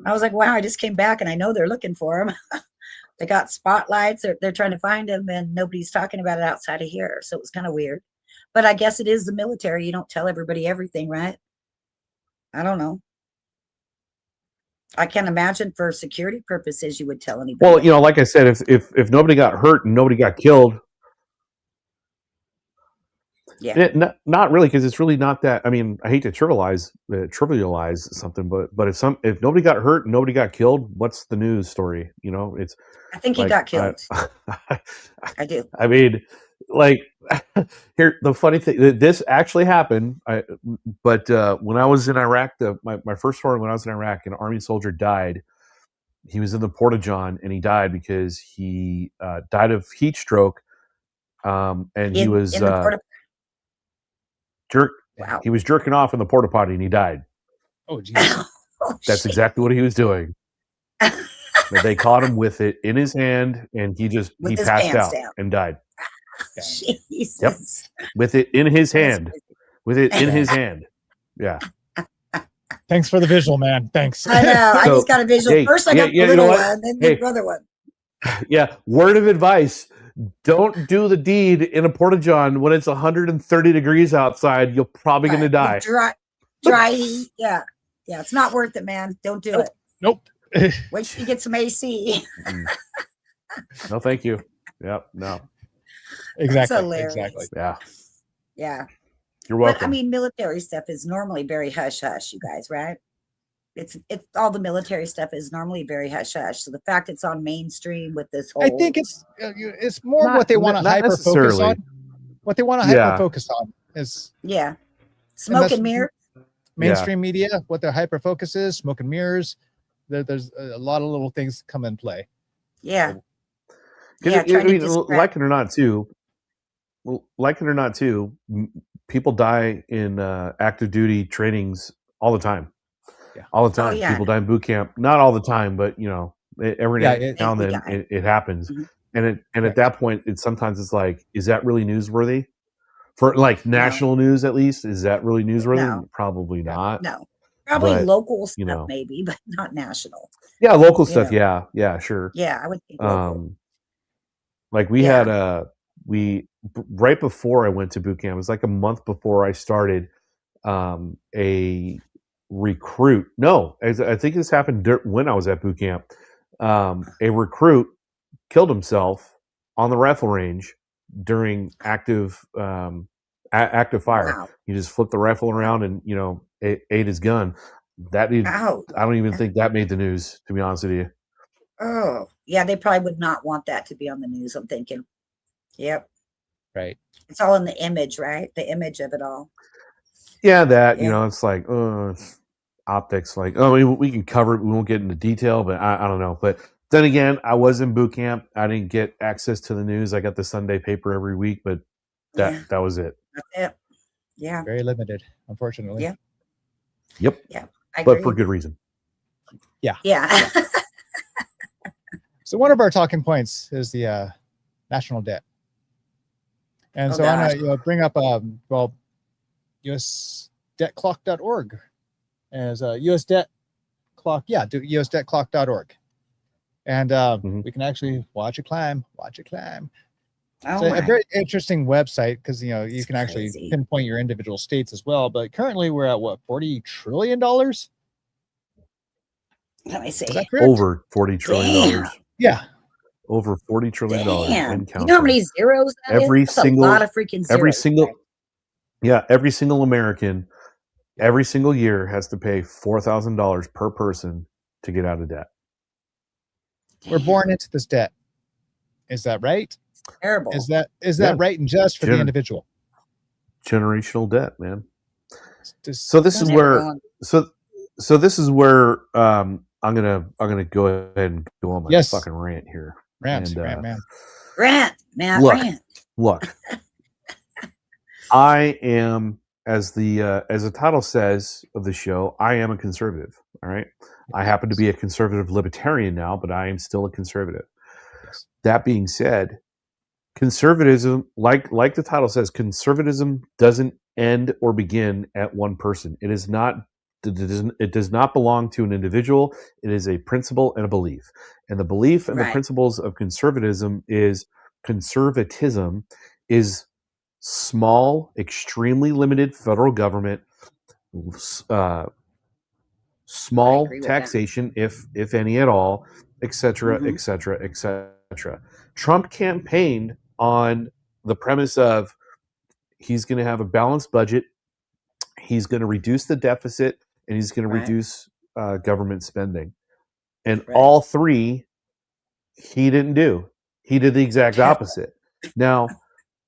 I was wow, I just came back and I know they're looking for him. They got spotlights. They're trying to find him, and nobody's talking about it outside of here. So it was kind of weird. But I guess it is the military. You don't tell everybody everything, right? I don't know. I can't imagine for security purposes you would tell anybody. Well, like I said, if nobody got hurt and nobody got killed, Yeah. Not really, because it's really not that. I mean, I hate to trivialize something, but if nobody got hurt and nobody got killed, what's the news story? You know, it's I think he like got killed. I do. I mean, like here, the funny thing, this actually happened. But when I was in Iraq, my first story when I was in Iraq, an Army soldier died. He was in the Porta-John and he died because he died of heat stroke. And he was in the porta. Wow. He was jerking off in the porta potty and he died. Oh, jeez. That's exactly what he was doing. But they caught him with it in his hand, and he passed out and died. Jesus. Yep, with it in his hand. With it in his hand. Yeah. Thanks for the visual, man. Thanks. I know. I just got a visual. First, I got the little one, then the other one. Yeah. Word of advice: don't do the deed in a porta-john when it's 130 degrees outside. You're probably going to die. Dry heat. Yeah. Yeah. It's not worth it, man. Don't do it. Nope. Wait till you get some AC. No, thank you. Yep. No. Exactly. Exactly. Yeah. Yeah. You're welcome. But, I mean, military stuff is normally very hush hush, you guys, right? It's all the military stuff is normally very hush hush. So the fact it's on mainstream with this whole, I think it's more what they want to hyper focus on. What they want to hyper focus on is smoke and mirror. Mainstream media, what their hyper focus is, smoke and mirrors. There's a lot of little things come in play. Yeah. I mean, like it or not, too, people die in active duty trainings all the time. Yeah. All the time. Oh, yeah. People die in boot camp. Not all the time, but you know, every now and then it happens. Mm-hmm. And at that point, sometimes it's like, is that really newsworthy? For like national news, at least, is that really newsworthy? No. Probably not. No. Probably local stuff, maybe, but not national. Yeah, local stuff. Yeah, sure. Yeah, I would think local. Like we had right before I went to boot camp, it was like a month before I started, a recruit. No, I think this happened when I was at boot camp. A recruit killed himself on the rifle range during active fire. Wow. He just flipped the rifle around and ate his gun. I don't even think that made the news, to be honest with you. Oh, yeah, they probably would not want that to be on the news, I'm thinking. Yep. Right. It's all in the image, right? The image of it all. Yeah, it's like, it's optics. Like, we can cover it. We won't get into detail, but I don't know. But then again, I was in boot camp. I didn't get access to the news. I got the Sunday paper every week, but that was it. That's it. Yeah. Very limited, unfortunately. Yeah. Yep. Yeah. But for good reason. Yeah. Yeah. So one of our talking points is the national debt. And so I'm going to bring up, USDebtClock.org as US debt clock. Yeah, USDebtClock.org. And we can actually watch it climb. It's a very interesting website because you can actually pinpoint your individual states as well. But currently we're at what, $40 trillion? Let me see. Over $40 trillion. Yeah. Over $40 trillion. Damn. You know how many zeros that is? That's a lot of freaking zeros. Every single American, every single year has to pay $4,000 per person to get out of debt. Damn. We're born into this debt. Is that right? Terrible. Is that right and just for the individual? Generational debt, man. So this is where I'm gonna go ahead and go on my fucking rant here. Rant. Look. I am, as the title says of the show, I am a conservative. All right. I happen to be a conservative libertarian now, but I am still a conservative. Yes. That being said, conservatism, like the title says, conservatism doesn't end or begin at one person. It does not belong to an individual. It is a principle and a belief. And the belief and the principles of conservatism is small, extremely limited federal government, small taxation, if any at all, etc., etc., etc. Trump campaigned on the premise of he's going to have a balanced budget. He's going to reduce the deficit, and he's going to Right. reduce government spending. And Right. all three, he didn't do. He did the exact opposite. Now,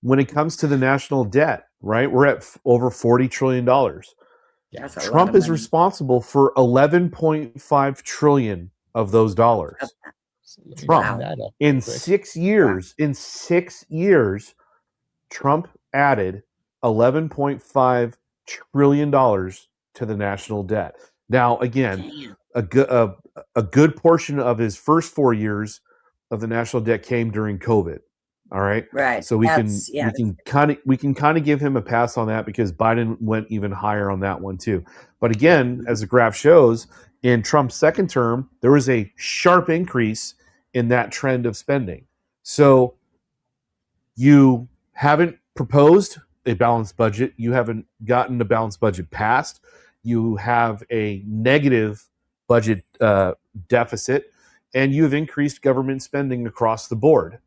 when it comes to the national debt, right, we're at over $40 trillion. That's a lot Trump of is money. responsible for 11.5 trillion of those dollars. So let me Trump. bring that up In real quick. 6 years, Trump added $11.5 trillion to the national debt. Now, again, Damn. a good portion of his first 4 years of the national debt came during COVID. All right. Right. So we That's- can kind of give him a pass on that because Biden went even higher on that one too. But again, as the graph shows, in Trump's second term, there was a sharp increase in that trend of spending. So you haven't proposed a balanced budget. You haven't gotten a balanced budget passed. You have a negative budget deficit, and you have increased government spending across the board.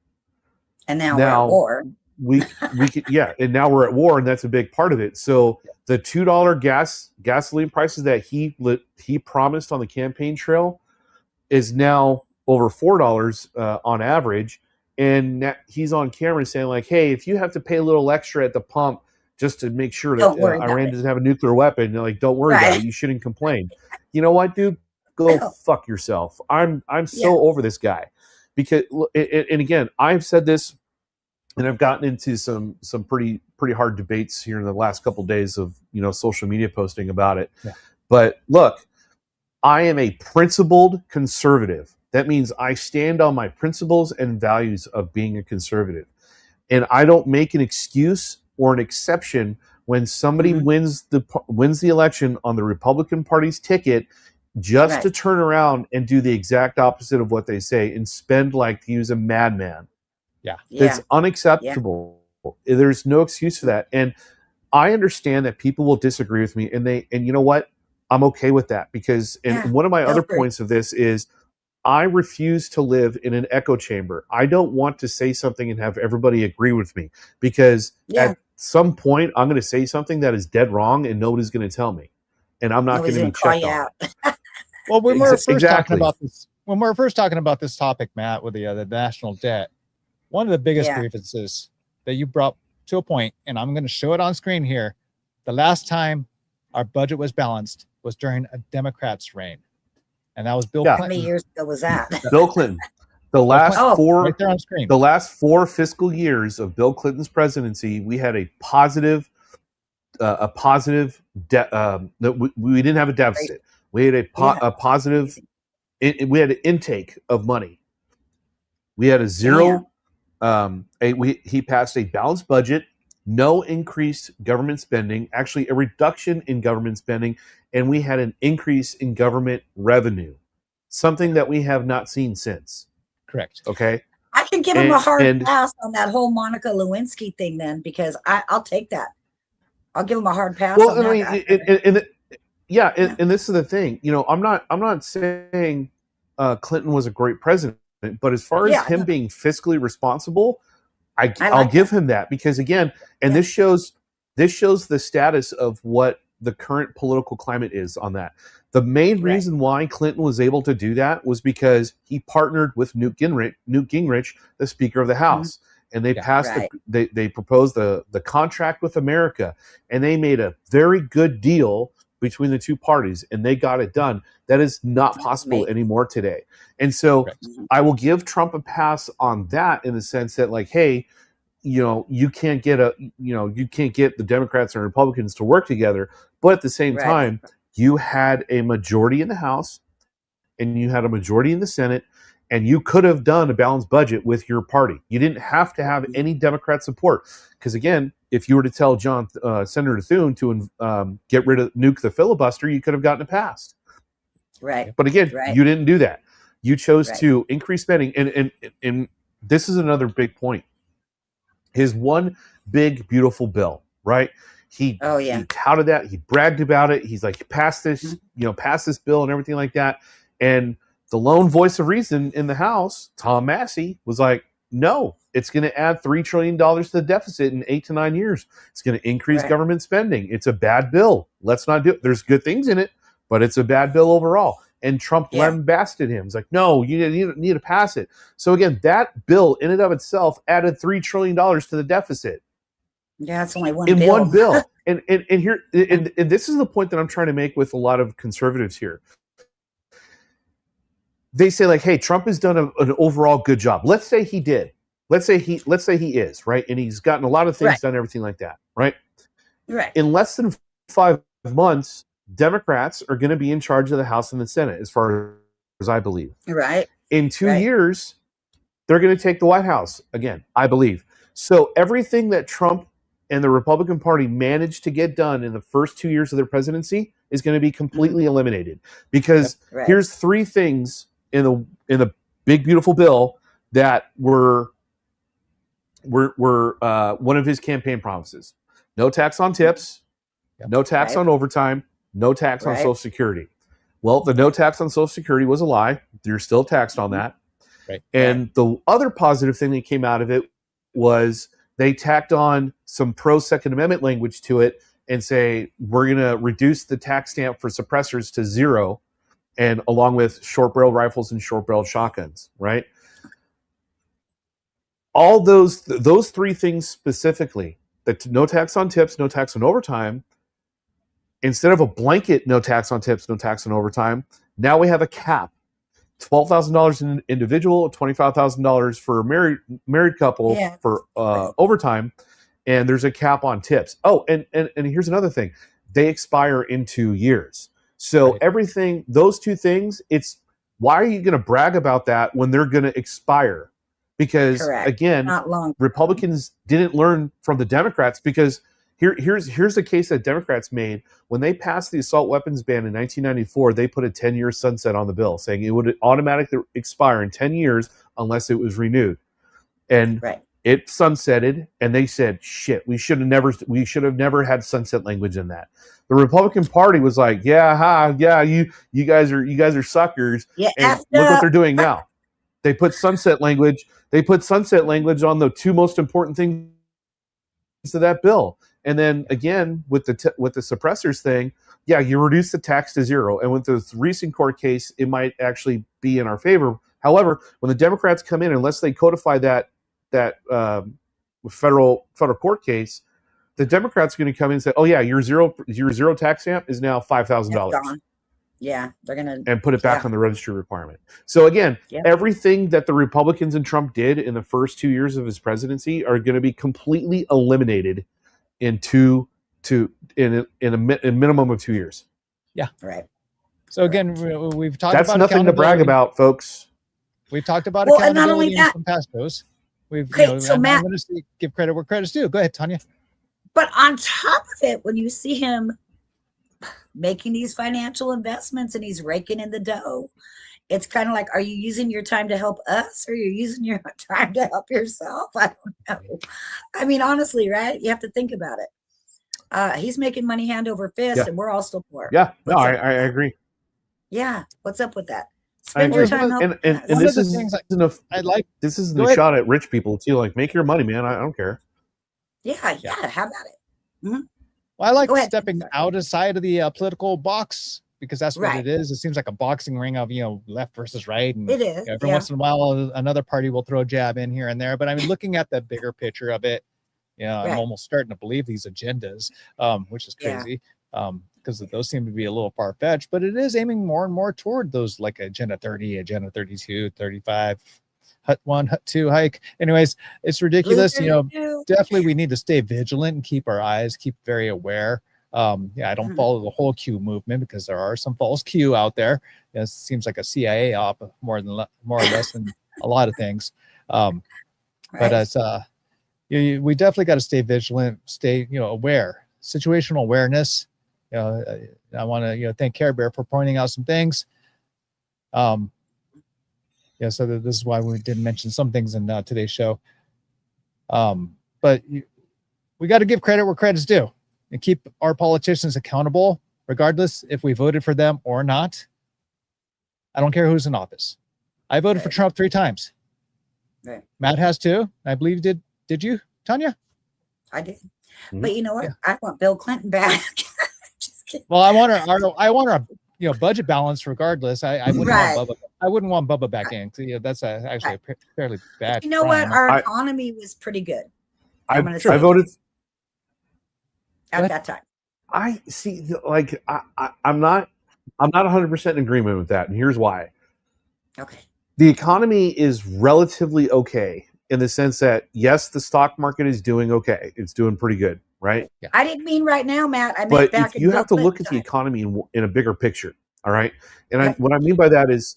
And now we're at war. we could, yeah, and now we're at war, and that's a big part of it. So the $2 gasoline prices that he promised on the campaign trail is now over $4 on average, and he's on camera saying like, "Hey, if you have to pay a little extra at the pump just to make sure that Iran doesn't have a nuclear weapon, like, don't worry about it. You shouldn't complain." You know what, dude? Go fuck yourself. I'm so over this guy. Because, and again, I've said this, and I've gotten into some pretty hard debates here in the last couple of days of social media posting about it. Yeah. But look, I am a principled conservative. That means I stand on my principles and values of being a conservative, and I don't make an excuse or an exception when somebody wins the election on the Republican Party's ticket. Just to turn around and do the exact opposite of what they say and spend like he's a madman. Yeah. That's unacceptable. Yeah. There's no excuse for that. And I understand that people will disagree with me, and you know what? I'm okay with that because one of my other points of this is I refuse to live in an echo chamber. I don't want to say something and have everybody agree with me because at some point I'm going to say something that is dead wrong and nobody's going to tell me. And I'm not going to be checked on. Well, when we were first talking about this, topic, Matt, with the national debt, one of the biggest grievances that you brought to a point, and I'm going to show it on screen here, the last time our budget was balanced was during a Democrat's reign, and that was Bill Clinton. How many years ago was that? Bill Clinton. The last right there on screen. The last 4 fiscal years of Bill Clinton's presidency, we had a positive debt. We didn't have a deficit. We had a positive. We had an intake of money. We had a zero. He passed a balanced budget, no increased government spending, actually a reduction in government spending, and we had an increase in government revenue, something that we have not seen since. Correct. Okay. I can give him a hard pass on that whole Monica Lewinsky thing then, because I'll take that. I'll give him a hard pass. Well, I mean, and this is the thing. I'm not saying Clinton was a great president, but as far as him being fiscally responsible, I'll give him that because again, and this shows the status of what the current political climate is on that. The main reason why Clinton was able to do that was because he partnered with Newt Gingrich, the Speaker of the House. And they passed they proposed the contract with America, and they made a very good deal between the two parties, and they got it done. That is not possible anymore today. And so I will give Trump a pass on that in the sense that, like, hey, you can't get the Democrats and Republicans to work together, but at the same time, you had a majority in the House and you had a majority in the Senate, and you could have done a balanced budget with your party. You didn't have to have any Democrat support. Because again, if you were to tell Senator Thune to nuke the filibuster, you could have gotten it passed. Right. But again, you didn't do that. You chose to increase spending. And this is another big point. His one big, beautiful bill, right? He touted that. He bragged about it. He's like, pass this, pass this bill and everything like that. And the lone voice of reason in the House, Tom Massey, was like, no, It's going to add $3 trillion to the deficit in 8 to 9 years. It's going to increase government spending. It's a bad bill. Let's not do it. There's good things in it, but it's a bad bill overall. And Trump lambasted him. He's like, no, you need to pass it. So again, that bill in and of itself added $3 trillion to the deficit. Yeah, it's only one in bill. one bill. And here, and this is the point that I'm trying to make with a lot of conservatives here. They say like, hey, Trump has done an overall good job. Let's say he did. Let's say he is, right? And he's gotten a lot of things done, everything like that, right? Right. In less than 5 months, Democrats are going to be in charge of the House and the Senate, as far as I believe. Right. In 2 years, they're going to take the White House again, I believe. So everything that Trump and the Republican Party managed to get done in the first 2 years of their presidency is going to be completely eliminated. Because here's 3 things in the big beautiful bill that were one of his campaign promises: no tax on tips, no tax on overtime, no tax on Social Security. Well, the no tax on Social Security was a lie. You're still taxed on that. And the other positive thing that came out of it was they tacked on some pro-Second Amendment language to it and say, we're going to reduce the tax stamp for suppressors to 0, and along with short-barreled rifles and short-barreled shotguns, right? All those 3 things specifically, that no tax on tips, no tax on overtime, instead of a blanket no tax on tips, no tax on overtime, now we have a cap. $12,000 an individual, $25,000 for a married couple for overtime, and there's a cap on tips. Oh, and here's another thing: they expire in 2 years. So everything, those 2 things, it's why are you going to brag about that when they're going to expire? Because again, Republicans didn't learn from the Democrats, because here's the case that Democrats made. When they passed the assault weapons ban in 1994, they put a 10-year sunset on the bill, saying it would automatically expire in 10 years unless it was renewed. And it sunsetted, and they said, shit, we should have never had sunset language in that. The Republican Party was like, you guys are suckers. And look what they're doing now. They put sunset language. They put sunset language on the 2 most important things to that bill. And then again, with the suppressors thing, you reduce the tax to 0. And with this recent court case, it might actually be in our favor. However, when the Democrats come in, unless they codify that federal court case, the Democrats are going to come in and say, "Oh yeah, your zero tax stamp is now $5,000." Yeah, they're going to and put it back on the registry requirement. So again, everything that the Republicans and Trump did in the first 2 years of his presidency are going to be completely eliminated in a minimum of 2 years. Yeah. Right. So again, we've talked about nothing to brag about, folks. We've talked about accountability and not only that, in some past shows. So Matt, I'm going to give credit where credit's due. Go ahead, Tonya. But on top of it, when you see him making these financial investments and he's raking in the dough, it's kind of like, are you using your time to help us, or are you using your time to help yourself? I don't know. I mean, honestly, right? You have to think about it. He's making money hand over fist, and we're all still poor. Yeah, no, I agree. Yeah, what's up with that? Spend your time helping. And this is this isn't a shot at rich people too. Like, make your money, man. I don't care. Yeah. How about it? Mm-hmm. Well, I like stepping outside of the political box, because that's what it is. It seems like a boxing ring of, left versus right. And it is. Every once in a while, another party will throw a jab in here and there. But I mean, looking at the bigger picture of it, I'm almost starting to believe these agendas, which is crazy, because those seem to be a little far-fetched. But it is aiming more and more toward those, like Agenda 30, Agenda 32, 35, Hut 1, Hut 2 hike. Anyways, it's ridiculous. Definitely we need to stay vigilant and keep very aware. I don't follow the whole Q movement, because there are some false Q out there. It seems like a CIA op more or less than a lot of things. But it's we definitely got to stay vigilant, stay aware, situational awareness. I want to thank Care Bear for pointing out some things. So this is why we didn't mention some things in today's show. But we got to give credit where credit's due, and keep our politicians accountable, regardless if we voted for them or not. I don't care who's in office. I voted for Trump 3 times. Right. Matt has too. I believe did you, Tonya? I did. Mhm. But you know what? Yeah. I want Bill Clinton back. Just kidding. Well, I want our budget balance regardless. I wouldn't Right. want Bubba. I wouldn't want Bubba back in. So, that's actually a fairly bad. But you know what? crime. Our I- economy was pretty good I, I'm gonna I say voted. at that time. I see. Like I'm not 100% in agreement with that, and here's why. Okay. The economy is relatively okay in the sense that yes, the stock market is doing okay. It's doing pretty good, right? I didn't mean right now, Matt. I meant But back if you in have to Bill look at the Clinton economy in a bigger picture, all right. And Yep. what I mean by that is,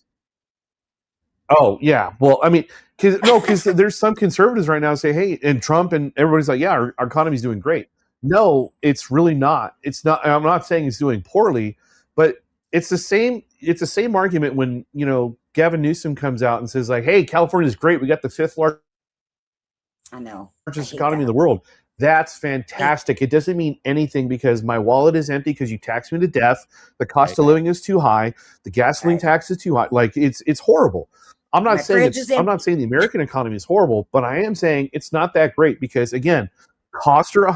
oh yeah, well, I mean, because there's some conservatives right now say, hey, and Trump and everybody's like, yeah, our economy's doing great. No, it's really not. It's not. I'm not saying it's doing poorly, but it's the same. It's the same argument when Gavin Newsom comes out and says like, hey, California's great. We got the fifth I know. I largest hate economy in that. the world. That's fantastic. It doesn't mean anything because my wallet is empty because you tax me to death. The cost of living is too high. The gasoline Right. tax is too high. Like it's horrible. I'm My not saying fridge is I'm not saying the American economy is horrible, but I am saying it's not that great because again, costs are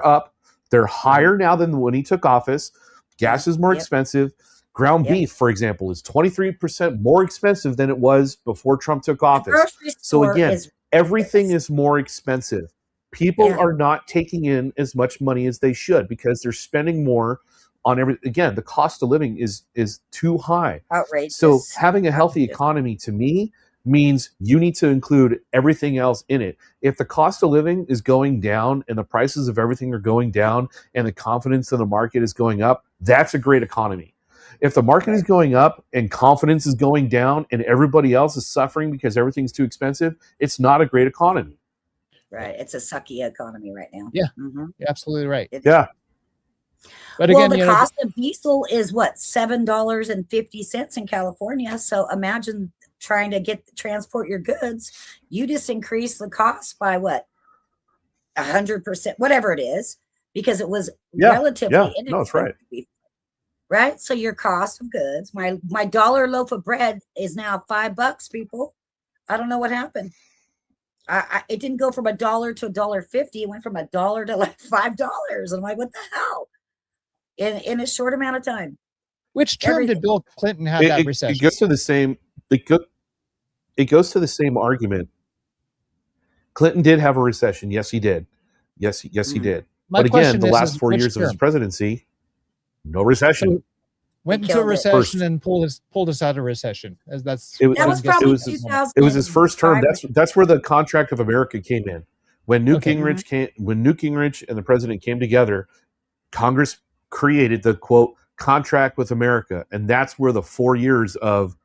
up. They're higher now than when he took office. Gas is more Yep. expensive. Ground Yep. beef, for example, is 23% more expensive than it was before Trump took The office. grocery So store again, is everything ridiculous. is more expensive. People Yeah. are not taking in as much money as they should because they're spending more on everything. Again, the cost of living is too high. outrageous. So having a healthy Outrageous. economy to me means you need to include everything else in it. If the cost of living is going down and the prices of everything are going down and the confidence in the market is going up, that's a great economy. If the market is going up and confidence is going down and everybody else is suffering because everything's too expensive, it's not a great economy. Right. It's a sucky economy right now. Yeah. Mhm. You're absolutely right. Yeah. But Well, again, the cost of diesel is what, $7.50 in California. So imagine trying to transport your goods. You just increase the cost by what, 100%, whatever it is, because it was relatively No, inexpensive. that's right. before, right? So your cost of goods, my dollar loaf of bread is now $5, people. I don't know what happened. It didn't go from $1 to $1.50. It went from $1 to like $5. I'm like, what the hell? In a short amount of time. which term everything. did Bill Clinton have that It recession? goes to the same. It goes to the same argument. Clinton did have a recession. Yes, he did. Yes, he Mhm. did. My But again, question the is last 4 which years of his term? presidency, no recession. So went He into a killed it. recession First. and pulled us out of recession. That's It was- That what was I'm guessing probably at this moment. It was his first term. 2005. That's where the contract of America came in. When Newt Okay. Gingrich and the president came together, Congress created the quote contract with America, and that's where the 4 years of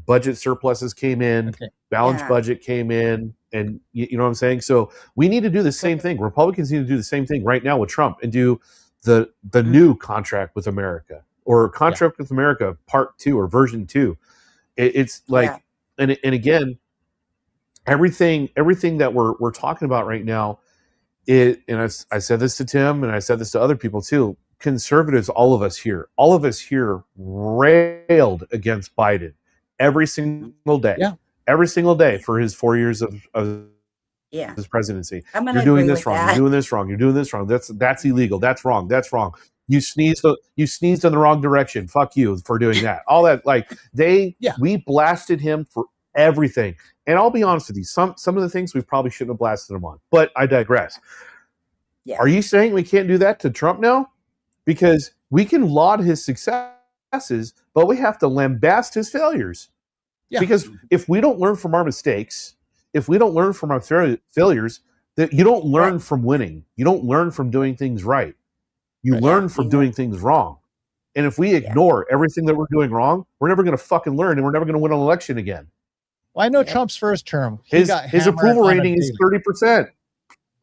budget surpluses came in, Okay. balanced Yeah. budget came in, and you know what I'm saying. So we need to do the same thing. Republicans need to do the same thing right now with Trump and do the new contract with America or contract with America Part 2 or version 2. It's like, Yeah. and again, everything that we're talking about right now, and I said this to Tim and I said this to other people too. Conservatives, all of us here railed against Biden every single day. Yeah. Every single day for his 4 years of Yeah. his presidency. I'm gonna You're doing agree this with wrong. that. You're doing this wrong. You're doing this wrong. That's illegal. That's wrong. That's wrong. You sneezed in the wrong direction. Fuck you for doing that. All that, like we blasted him for everything. And I'll be honest with you, some of the things we probably shouldn't have blasted him on. But I digress. Yeah. Are you saying we can't do that to Trump now? Because we can laud his successes, but we have to lambast his failures. Yeah. Because if we don't learn from our mistakes, if we don't learn from our failures, that you don't learn from winning. You don't learn from doing things right. You learn from doing things wrong. And if we ignore everything that we're doing wrong, we're never going to fucking learn, and we're never going to win an election again. Well, I know Trump's first term. His hammered approval on a rating is daily. 30%.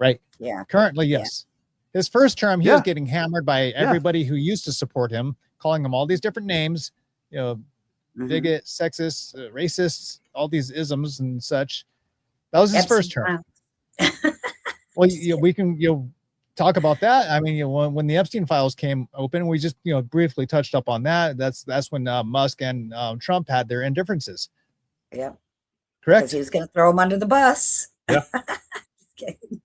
Right. Yeah. Currently, yes. His first term, he Yeah. was getting hammered by everybody who used to support him, calling him all these different names, Mhm. bigot, sexist, racists, all these isms and such. That was his first term. Well, we can talk about that. I mean, when the Epstein files came open, we just briefly touched up on that. That's when Musk and Trump had their indifferences. Yep. Correct. he was going to throw him under the bus. Yeah. Just kidding.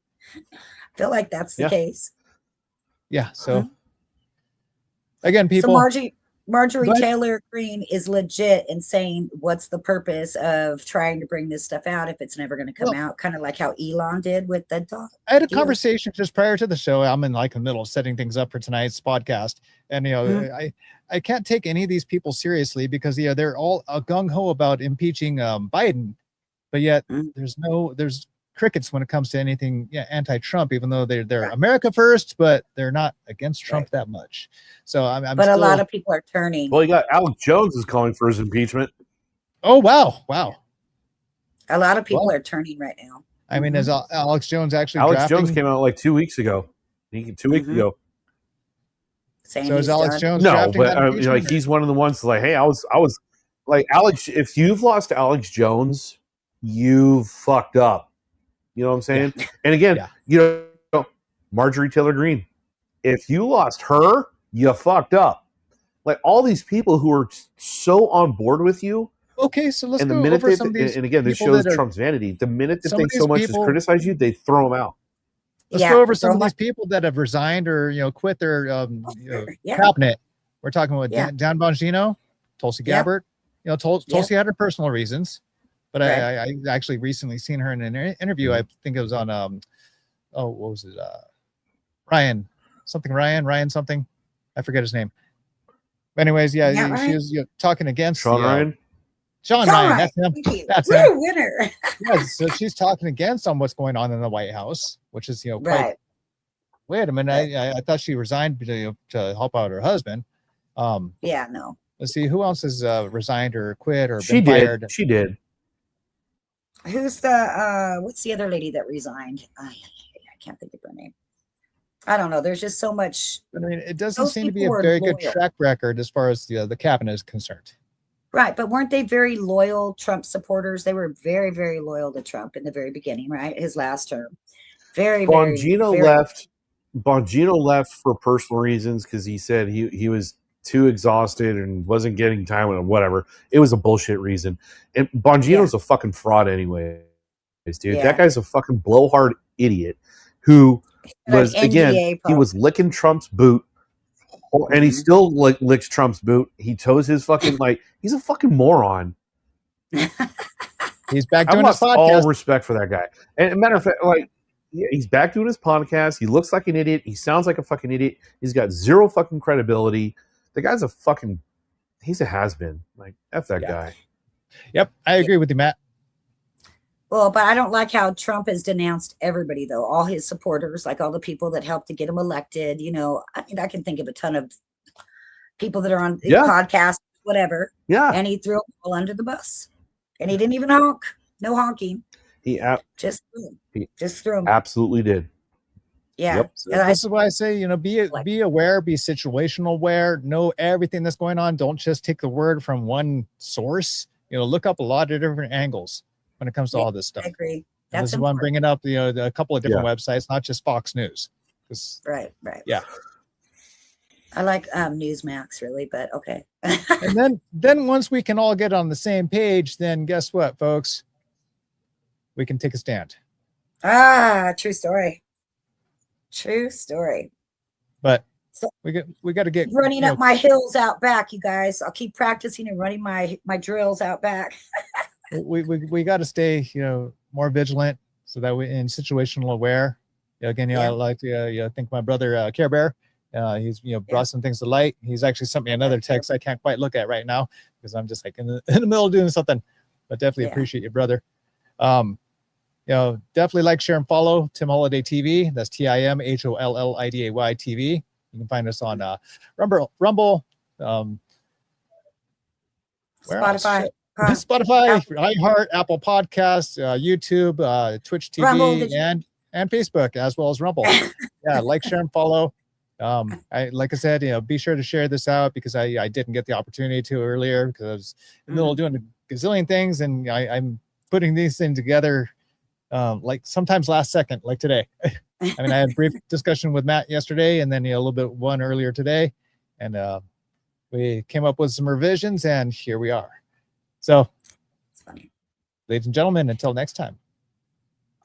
I feel like that's the Yeah. case. Yeah. So again, people. So Marjorie But- Taylor Greene is legit in saying, what's the purpose of trying to bring this stuff out if it's never going to come out? Kind of like how Elon did with the dog. I had a conversation just prior to the show. I'm in like the middle of setting things up for tonight's podcast. And, you know, I can't take any of these people seriously because, yeah, they're all gung-ho about impeaching Biden, but yet there's crickets when it comes to anything anti-Trump, even though they're America first, but they're not against Trump that much. So I'm but still, a lot of people are turning. Well, you got Alex Jones is calling for his impeachment. Oh, wow. A lot of people are turning right now. I mean, is Alex Jones actually Alex drafting? Jones came out like 2 weeks ago. 2 weeks ago. Saying So is he's Alex done. Jones No, drafting but that I mean, impeachment? like he's one of the ones like, hey, I was like Alex. If you've lost Alex Jones, you've fucked up. You know what I'm saying? And again, you know, Marjorie Taylor Greene. If you lost her, you fucked up. Like all these people who are so on board with you. Okay, so let's and the go minute over some of these. and again, this people shows that are- Trump's vanity. The minute that some they of these so much as people- criticize you, they throw them out. Let's go over some of these people that have resigned or quit their cabinet. We're talking about Dan Bongino, Tulsi Gabbard. You know, Tulsi had her personal reasons, but I actually recently seen her in an interview. I think it was on what was it? Ryan something. I forget his name. But anyways, she was talking against Sean Ryan. Sean Ryan, that's him. That's We're him. a winner. So she's talking against on what's going on in the White House, which is quite. Wait a minute, I thought she resigned to help out her husband. No. Let's see who else has resigned or quit or She been did. fired. She did. Who's the what's the other lady that resigned? I can't think of her name. I don't know. There's just so much. I mean, it doesn't Those seem to be people a were very good loyal. track record as far as the cabinet is concerned. Right, but weren't they very loyal Trump supporters? They were very, very loyal to Trump in the very beginning, right? His last term. Bongino left for personal reasons because he said he was too exhausted and wasn't getting time with whatever. It was a bullshit reason. And Bongino's a fucking fraud anyway, dude. Yeah. That guy's a fucking blowhard idiot who was, NDA again, he was licking Trump's boot. And he still licks Trump's boot. He toes his fucking he's a fucking moron. He's back I doing his lost all podcast. respect for that guy. And matter of fact, he's back doing his podcast. He looks like an idiot. He sounds like a fucking idiot. He's got zero fucking credibility. The guy's he's a has-been. Like, F that guy. Yep, I agree with you, Matt. Well, but I don't like how Trump has denounced everybody, though. All his supporters, like all the people that helped to get him elected. You know, I mean, I can think of a ton of people that are on podcasts, whatever. Yeah. And he threw them all under the bus. And he didn't even honk. No honking. He just threw them. Absolutely did. Yeah. Yep. So this is why I say, be aware, be situational aware, know everything that's going on. Don't just take the word from one source. Look up a lot of different angles when it comes to all this stuff. I agree. This is why I'm bringing up a couple of different websites, not just Fox News. Right. Yeah. I like Newsmax really, but okay. And then once we can all get on the same page, then guess what, folks? We can take a stand. True story. True story. But we got to get running up my hills out back, you guys. I'll keep practicing and running my drills out back. we got to stay more vigilant so that we in situational aware. Again, I like to thank my brother Care Bear. He's brought some things to light. He's actually sent me another text I can't quite look at right now because I'm just like in the middle of doing something. But definitely appreciate you, brother. Definitely like, share, and follow Tim Holliday TV. That's TimHolliday TV. You can find us on Rumble, Spotify, iHeart, Apple Podcasts, YouTube, Twitch TV, Rumble, and Facebook, as well as Rumble. Like, share, and follow. Like I said, be sure to share this out because I didn't get the opportunity to earlier because I was in the middle of doing a gazillion things, and I'm putting these things together like sometimes last second, like today. I mean, I had a brief discussion with Matt yesterday, and then a little bit one earlier today, and we came up with some revisions, and here we are. So, it's funny. ladies and gentlemen, until next time.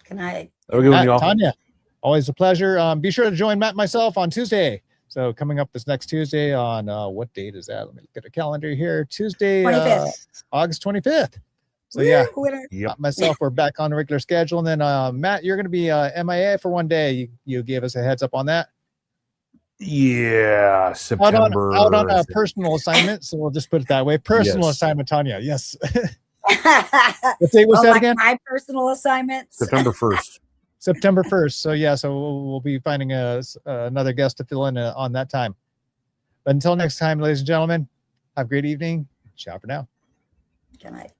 Good night. Have a good one, Matt, y'all. Tonya, always a pleasure. Be sure to join Matt and myself on Tuesday. So coming up this next Tuesday on what date is that? Let me look at the calendar here. Tuesday, 25th. August 25th. So yeah, Winner. Yep. myself, we're back on the regular schedule. And then Matt, you're going to be MIA for one day. You gave us a heads up on that. Yeah, September. Out on a personal assignment. So we'll just put it that way. Personal Yes. assignment, Tonya. Yes. What date was Oh, that like again? my personal assignments. September 1st. September 1st. So yeah, so we'll be finding another guest to fill in on that time. But until next time, ladies and gentlemen, have a great evening. Ciao for now. Good night.